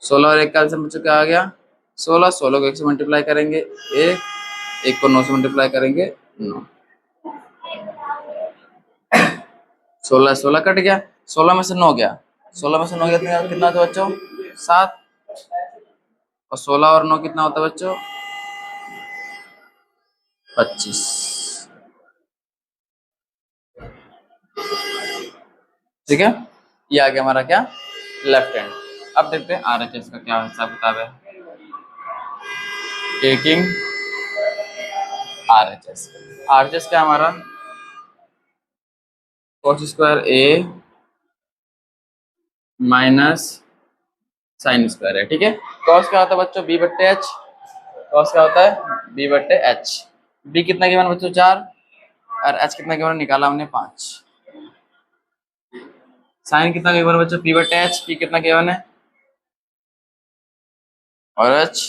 Speaker 1: 16 और एक का एलसीएम बच्चों क्या आ गया 16, 16 को 1 से मल्टीप्लाई करेंगे एक को 9 से मल्टीप्लाई करेंगे 9, 16 16 कट गया, 16 में से 9 गया, 16 में से 9 गया कितना होता है बच्चों 7, और 16 और 9 कितना होता है बच्चों 25, ठीक है। ये आ गया हमारा क्या लेफ्ट हैंड। अब देखते हैं आरएचएस का क्या हिसाब किताब है, टेकिंग आरएचएस। आरएचएस क्या हमारा cos स्क्वायर ए माइनस साइन स्क्वायर है, ठीक है। cos क्या होता है बच्चों b बट्टे एच, cos क्या होता है b बट्टे एच, b कितना गिवन बच्चों 4 और h कितना गिवन निकाला हमने 5, साइन कितना गिवन बच्चों p बट्टे एच, p कितना गिवन है और h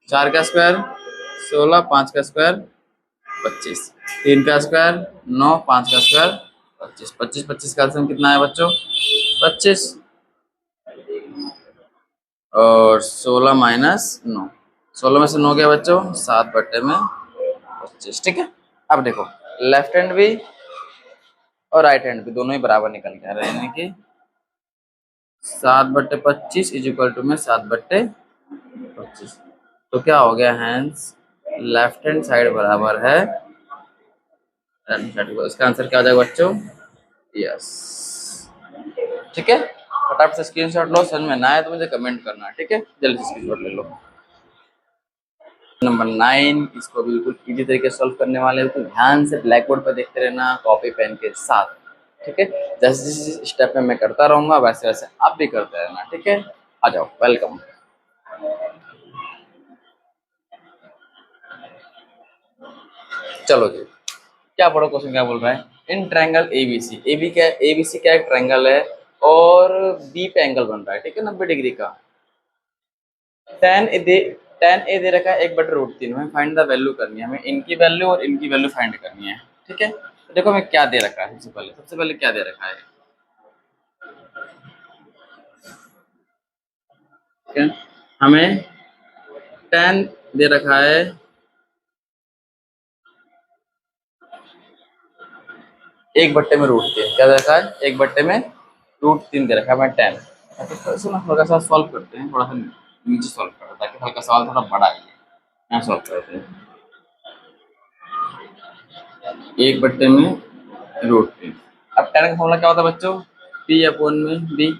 Speaker 1: 4 का स्क्वायर 16, 5 का स्क्वायर 25, 3 का स्क्वायर 9, 5 का स्क्वायर 25, 25 25 का एलसीएम कितना है बच्चों 25, और 16 माइनस 9, 16 में से 9 गया बच्चों 7 बट्टे में 25, ठीक है। अब देखो लेफ्ट हैंड भी और राइट हैंड भी दोनों ही बराबर निकल के आ रहे हैं, यानी कि 7 बट्टे 25 इज इक्वल टू में 7 बट्टे 25, तो क्या हो गया हैंस लेफ्ट हैंड साइड बराबर है राइट हैंड साइड को। इसका आंसर क्या हो जाएगा बच्चों यस, ठीक है। फटाफट से स्क्रीनशॉट लो, समझ में ना आए तो मुझे कमेंट करना, ठीक है। जल्दी से स्क्रीनशॉट ले लो। नंबर 9 इसको बिल्कुल इजी तरीके से सॉल्व करने वाले हैं, तो ध्यान से ब्लैक बोर्ड पर देखते रहना कॉपी पेन के साथ, ठीक है। जैसे जिस स्टेप में मैं करता रहूंगा वैसे वैसे आप भी करते रहना, ठीक है। आ जाओ, वेलकम। चलो जी, क्या पढ़ो क्वेश्चन क्या बोल रहा है, इन ट्रायंगल एबीसी, एबीसी क्या एक ट्रायंगल है और बी पे एंगल बन रहा है, ठीक है 90 डिग्री का। टेन ए दे रखा है 1/√3 में, फाइंड द वैल्यू करनी है हमें, इनकी वैल्यू और इनकी वैल्यू फाइंड करनी है, ठीक है। तो देखो हमें क्या दे रखा है, सबसे पहले क्या दे रखा है, ठीक है। हमें टेन दे रखा है 1/√3, क्या दे रखा है 1/√3 दे रखा है हमें 10। तो इसको ना हल्का सा सॉल्व करते हैं, थोड़ा सा नीचे सॉल्व करते हैं ताकि हल्का सवाल थोड़ा बड़ा है, यहाँ सॉल्व करते हैं 1/√3। अब 10 का फॉर्मूला क्या होता है बच्चों पी अपॉन में बी,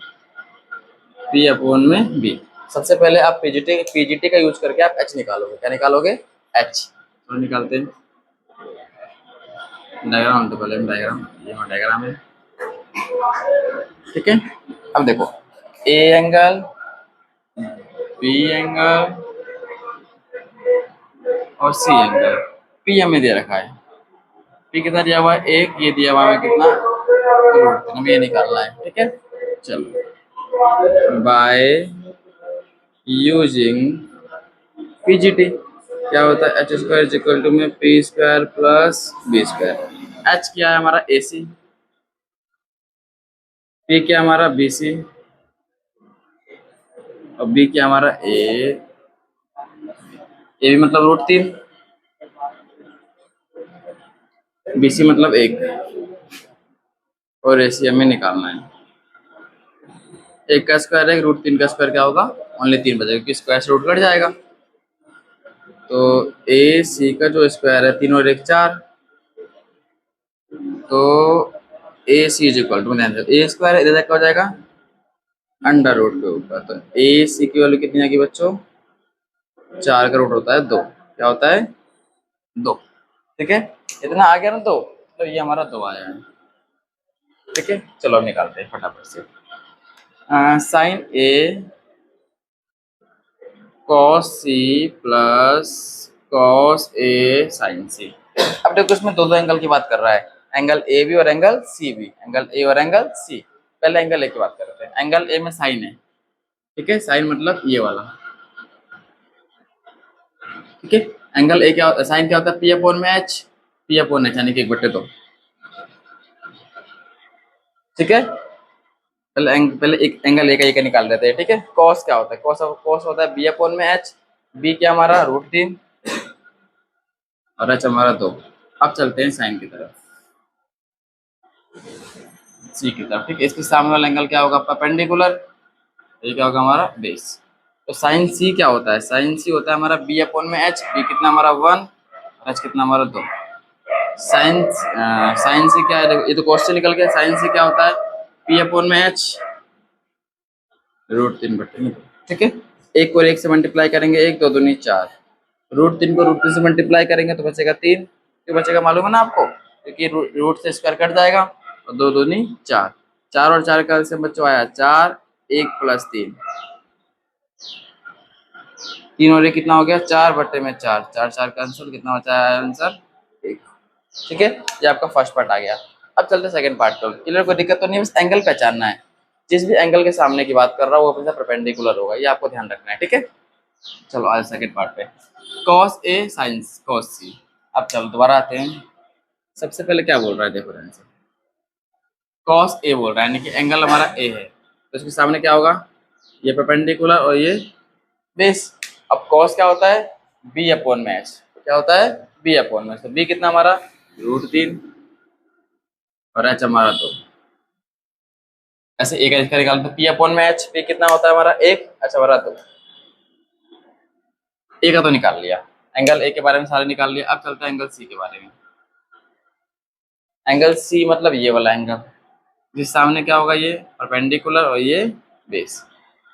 Speaker 1: पी अपॉन में बी। सबसे पहले आप पीजीटी का यूज करके आप एच निकालोगे, क्या निकालोगे एच, तो निकालते हैं डायग्राम, तो पहले डायग्राम, ये हमारा डायग्राम है, ठीक है। अब देखो ए एंगल बी एंगल और सी एंगल, पी हमें दे रखा है, पी कितना दिया हुआ है 1, ये दिया हुआ है कितना √3, हमें ये निकालना है, ठीक है। चलो बाय यूजिंग पीजीटी क्या होता है H square is equal to में P square plus B square. H क्या है हमारा एसी, पी क्या हमारा बीसी और बी क्या हमारा ए भी मतलब √3, BC मतलब 1 और AC हमें निकालना है। 1 का स्क्वायर है, √3 का स्क्वायर क्या होगा, ओनली 3 बचेगा क्योंकि स्क्वायर से रूट कट जाएगा। तो AC का जो स्क्वायर है 3 और 1 4, तो AC इज इक्वल टू, ध्यान से A स्क्वायर इधर क्या हो जाएगा अंडर रूट के ऊपर। तो AC की वैल्यू कितनी आएगी बच्चों, 4 का रूट होता है 2, क्या होता है 2। ठीक है, इतना आ गया ना 2, तो ये हमारा 2 आया है। ठीक है, चलो अब निकालते हैं फटाफट से। Sine A cos C plus cos A sin C। अब देखो इसमें दो एंगल की बात कर रहा है, एंगल ए भी और एंगल सी भी, एंगल ए और एंगल सी। पहले एंगल ए की बात कर रहे थे, एंगल ए में साइन है। ठीक है, साइन मतलब ये वाला। ठीक है, एंगल ए क्या होता है, साइन क्या होता है, पी अपॉन में एच, पी अपॉन एच यानी कि 1/2। ठीक है, पहले एक एंगल ए का निकाल लेते हैं। ठीक है, कॉस क्या होता है, कॉस होता है बी अपॉन में एच, बी क्या हमारा √3 और एच हमारा 2। अब चलते हैं साइन की तरफ, सी की तरफ। ठीक है, इसके सामने वाला एंगल क्या होगा, परपेंडिकुलर, ये क्या होगा हमारा बेस। तो साइन सी क्या होता है, साइन सी होता है हमारा बी अपॉन में एच, बी कितना हमारा 1 और एच कितना हमारा 2। साइन साइन सी क्या है, ये तो क्वेश्चन निकल गया। साइन सी क्या होता है, पी अपॉन में एच √3/2। ठीक है, एक और एक से मल्टीप्लाई करेंगे, 1 2 दूनी 4, √3 को √3 से मल्टीप्लाई करेंगे तो बचेगा 3। क्यों बचेगा मालूम है ना आपको, क्योंकि रूट से स्क्वायर कट जाएगा और 2 दूनी 4, 4 और 4 का से बच्चों आया 4, 1 + 3, 3 और 1 कितना हो गया 4/4, 4 4 कैंसिल, कितना बचा है आंसर 1। ठीक है, ये आपका फर्स्ट पार्ट आ गया। अब चलते हैं सेकंड पार्ट पर। क्लियर, कोई दिक्कत तो नहीं, बस एंगल पहचानना है। जिस भी एंगल के सामने की बात कर रहा हूँ वो हमेशा परपेंडिकुलर होगा, ये आपको ध्यान रखना है। ठीक है, चलो आज सेकंड पार्ट पे, cos A sin cos C। अब चलो दोबारा आते हैं, सबसे पहले क्या बोल रहा है देखो ध्यान से, cos A बोल रहा है, यानी कि एंगल हमारा A है, तो इसके सामने क्या होगा, ये परपेंडिकुलर और ये बेस। अब cos क्या होता है, B अपॉन में H, क्या होता है B अपॉन में H। तो B कितना हमारा √3 और H हमारा 2। ऐसे एक इसका निकालते हैं, P अपॉन में H, P कितना होता है हमारा 1, H हमारा 2। A का तो निकाल लिया, एंगल A के बारे में सारे निकाल लिया। अब चलते हैं एंगल C के बारे में। एंगल C मतलब ये वाला एंगल, जिस सामने क्या होगा, ये परपेंडिकुलर और ये बेस।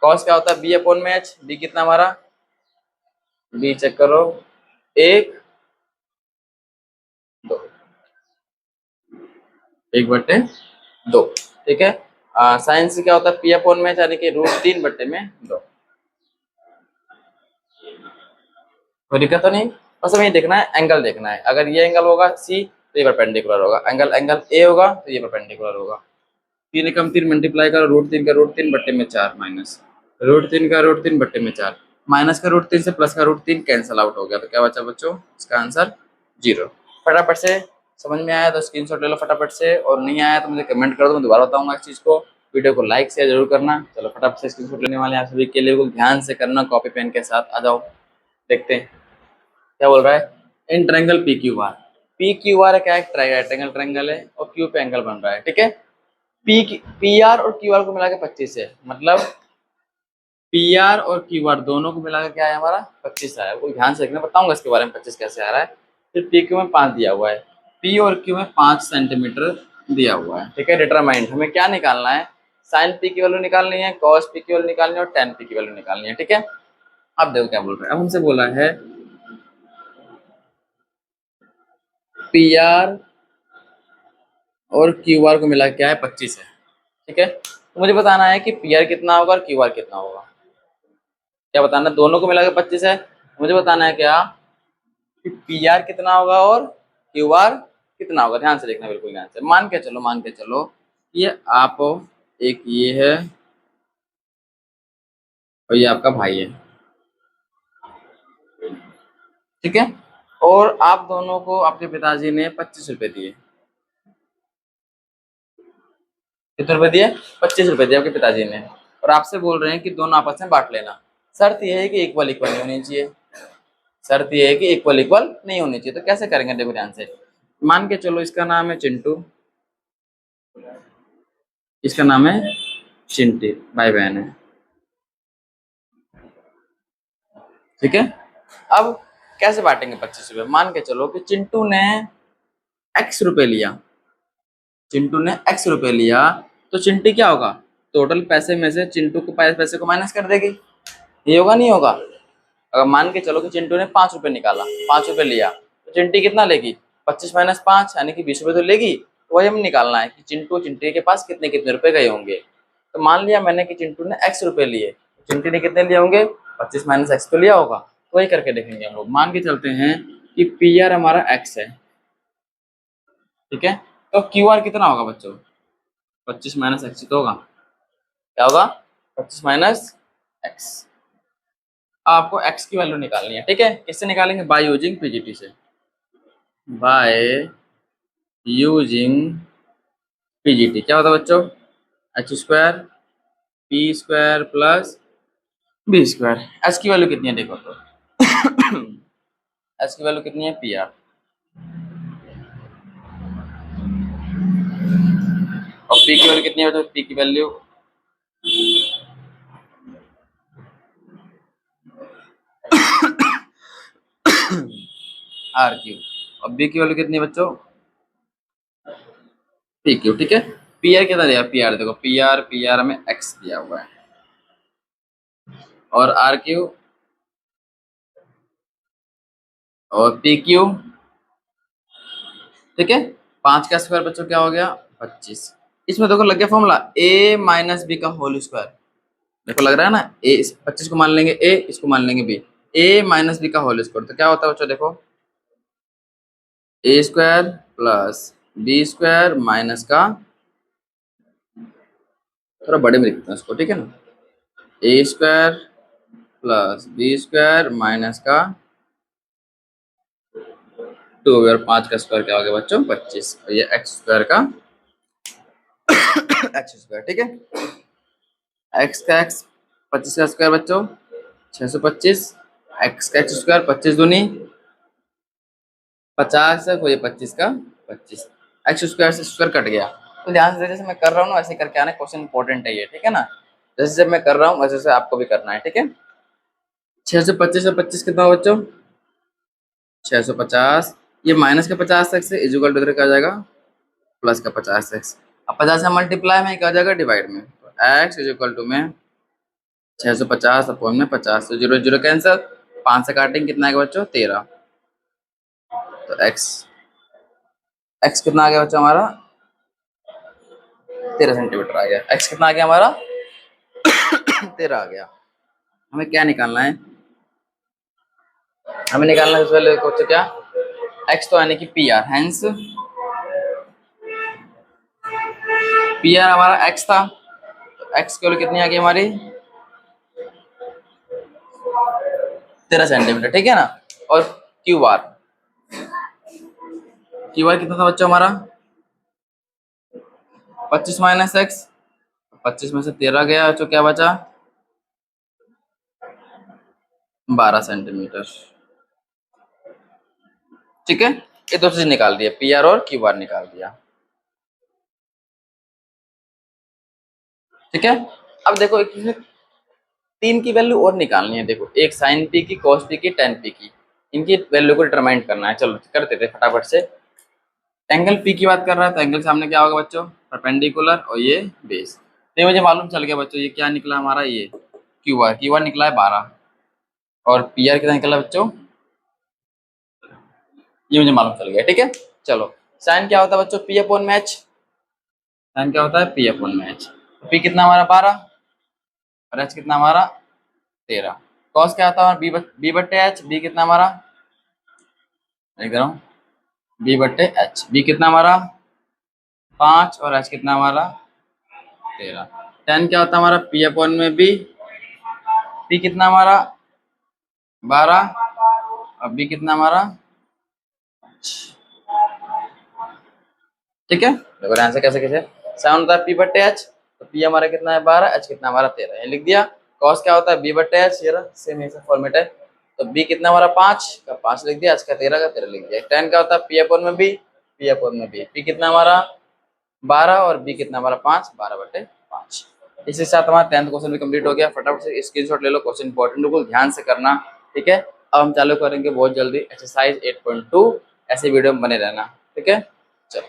Speaker 1: कॉस क्या होता है, बी अपॉन में एच, बी कितना हमारा, बी चेक करो 1 2, 1/2। ठीक है, साइन से क्या होता है, पी अपॉन में एच यानी कि √3/2। कोई दिक्कत तो नहीं, बस हमें ये देखना है, एंगल देखना है। अगर ये एंगल होगा सी तो ये परपेंडिकुलर होगा, एंगल ए होगा तो ये परपेंडिकुलर होगा। 3 एकम 3 मल्टीप्लाई करो, √3 का √3/4 माइनस √3 का √3/4, माइनस का √3 से प्लस का √3 कैंसिल आउट हो गया, तो क्या बचा बच्चों, इसका आंसर 0। फटाफट से समझ में आया तो स्क्रीनशॉट ले लो फटाफट से, और नहीं आया तो मुझे कमेंट कर दो, मैं दोबारा बताऊंगा इस चीज़ को। वीडियो को लाइक शेयर जरूर करना। चलो फटाफट से स्क्रीनशॉट लेने वाले हैं आप सभी के लिए, बिल्कुल ध्यान से करना, कॉपी पेन के साथ आ जाओ। देखते हैं क्या बोल रहा है, in triangle P Q R क्या है, ट्रायंगल ट्रायंगल है और क्यू पे एंगल बन रहा है। ठीक है, पी आर और क्यू आर को मिला के 25 है, मतलब पी आर और क्यू आर दोनों को मिला के क्या है हमारा 25 आया। वो ध्यान से देखना, बताऊंगा इसके बारे में 25 कैसे आ रहा है। फिर पी क्यू में 5 दिया हुआ है, पी और क्यू में 5 सेंटीमीटर दिया हुआ है। ठीक है, डिटरमाइंड हमें क्या निकालना है, साइन पी की वैल्यू निकालनी है, कॉस पी की वैल्यू निकालनी है और टेन पी की वैल्यू निकालनी है। ठीक है, अब देखो क्या बोल रहे हैं, अब हमसे बोला है पी आर और क्यू आर को मिला के क्या है 25 है। ठीक है, तो मुझे बताना है कि पी आर कितना होगा और क्यू आर कितना होगा। क्या बताना है, दोनों को मिला के 25 है, मुझे बताना है क्या कि पी आर कितना होगा और क्यू आर कितना होगा। ध्यान से देखना, बिल्कुल ध्यान से। मान के चलो ये आप, एक ये है और ये आपका भाई है। ठीक है, और आप दोनों को आपके पिताजी ने 25 रुपए दिए। कितने रुपए दिए, 25 रुपए दिए आपके पिताजी ने, और आपसे बोल रहे हैं कि दोनों आपस में बांट लेना। शर्त यह है कि इक्वल इक्वल नहीं होनी चाहिए, शर्त यह है कि इक्वल इक्वल नहीं होनी चाहिए। तो कैसे करेंगे देखो ध्यान से, मान के चलो इसका नाम है चिंटू, इसका नाम है चिंटी, भाई बहन है, ठीक है। अब कैसे बांटेंगे 25 रुपए? मान के चलो कि चिंटू ने x रुपए लिया, चिंटू ने x रुपए लिया, तो चिंटी क्या होगा, टोटल पैसे में से चिंटू को पैसे को माइनस कर देगी, ये होगा नहीं होगा? अगर मान के चलो कि चिंटू ने 5 रुपए निकाला, 5 रुपए लिया, तो चिंटी कितना लेगी, 25 - 5 यानी कि 20 रुपए तो लेगी। तो वही हमें निकालना है कि चिंटू चिंटी के पास कितने कितने रुपए गए होंगे। तो मान लिया मैंने कि चिंटू ने x रुपए लिए, तो चिंटी ने कितने लिए होंगे, 25 - x तो लिया होगा। तो वही करके देखेंगे हम लोग। मान के चलते हैं कि पी आर हमारा x है, ठीक है, तो क्यू आर कितना होगा बच्चों, 25 - x तो होगा, क्या होगा, 25 - x। आपको x की वैल्यू निकालनी है, ठीक है। किससे निकालेंगे, बाय यूजिंग पीजीटी से, बाय यूजिंग पीजीटी। क्या होता है बच्चों, H square P square plus B square. H की वैल्यू कितनी है देखो तो एच की वैल्यू कितनी है, पी आर, और पी की वैल्यू कितनी है, तो पी की वैल्यू आर क्यू, और बी की वैल्यू कितनी है बच्चों, पी क्यू, ठीक है। पी आर कितना दिया, पी आर देखो, पी आर हमें एक्स दिया हुआ है, और आर क्यू और पी क्यू, ठीक है। 5 का स्क्वायर बच्चों क्या हो गया, 25। इसमें देखो लग गया फॉर्मूला a माइनस बी का होल स्क्वायर, देखो लग रहा है ना, ए 25 को मान लेंगे a, इसको मान लेंगे b, a माइनस बी का होल स्क्वायर, तो क्या होता है बच्चों देखो, a square plus B square minus का, थोड़ा बड़े में लिखते हैं उसको, ठीक है ना, a square plus B square minus का 2, और 5 का स्क्वायर क्या हो गया बच्चों, 25, और ये एक्स स्क्वायर का एक्स स्क्वायर, ठीक है। एक्स का एक्स, 25 का स्क्वायर बच्चों 625, एक्स का एक्स स्क्वायर 25 दूनी 50 है, कोई 25 का 25, एक्स स्क्वायर से स्क्वायर कट गया। तो ध्यान से जैसे मैं कर रहा हूँ ना वैसे करके आना, क्वेश्चन इंपॉर्टेंट है ये, ठीक है ना। जैसे जब मैं कर रहा हूँ वैसे आपको भी करना है, ठीक है। 625 और 25 कितना हो बच्चों, 650, ये माइनस का 50x है, इजुअल टू क्या आ जाएगा, प्लस का 50x। अब 50 से मल्टीप्लाई में क्या आ जाएगा, डिवाइड में, तो x इज इक्वल टू में 650 अपॉन में 50, तो 0 0 कैंसिल, 5 से काटेंगे कितना आएगा बच्चों, 13। तो x कितना आ गया बच्चों हमारा, 13 सेंटीमीटर आ गया। x कितना आ गया हमारा 13 आ गया। हमें क्या निकालना है, हमें निकालना है सबसे पहले बच्चों क्या, x तो यानी कि P R, hence P R हमारा x था, तो x की वैल्यू कितनी आ गई हमारी 13 सेंटीमीटर, ठीक है ना। और क्यू आर, क्यू आर कितना था बच्चों हमारा 25 माइनस एक्स, 25 में से 13 गया तो क्या बचा 12 सेंटीमीटर, ठीक है। ये दो चीज निकाल दिया, पी आर और क्यू आर निकाल दिया, ठीक है। अब देखो इसमें 3 की वैल्यू और निकालनी है, देखो एक साइन पी की, कॉस पी की, टेन पी की, इनकी वैल्यू को डिटरमाइन करना है। चलो करते थे फटाफट से। एंगल पी की बात कर रहा है तो एंगल सामने क्या होगा बच्चों, परपेंडिकुलर, और ये बेस। तो मुझे मालूम चल गया बच्चों, ये क्या निकला हमारा, ये क्यू आर निकला है 12, और पी आर कितना निकला बच्चों, ये मुझे मालूम चल गया, ठीक है। चलो साइन क्या होता है बच्चों, पी अपॉन मैच, साइन क्या होता है, पी अपॉन मैच। पी कितना हमारा 12, और एच कितना हमारा 13। कॉस क्या होता है, बी बट्टे एच, बी कितना हमारा, लिख रहा हूँ, बी बट्टे एच, बी कितना हमारा 5, और एच कितना हमारा 13। टेन क्या होता है हमारा, पी अपॉन में बी, पी कितना हमारा 12, और बी कितना हमारा, ठीक है। देखो ध्यान से कैसे कैसे साइन होता है पी बट्टे एच, तो पी हमारा कितना है 12, एच कितना हमारा 13, ये लिख दिया। कॉस क्या होता है बी बट्टे एच, ये सेम ऐसा फॉर्मेट है, तो बी कितना हमारा 5 का 5 लिख दिया, एच का 13 लिख दिया। टेन क्या होता है पी अपॉन में बी, पी अपॉन में बी, पी कितना हमारा 12 और बी कितना हमारा 5, 12/5। इसी के साथ हमारा 10th क्वेश्चन भी कंप्लीट हो गया। फटाफट से स्क्रीनशॉट ले लो, क्वेश्चन इंपॉर्टेंट बिल्कुल ध्यान से करना, ठीक है। अब हम चालू करेंगे बहुत जल्दी एक्सरसाइज 8.2, ऐसे वीडियो में बने रहना, ठीक है। चलो।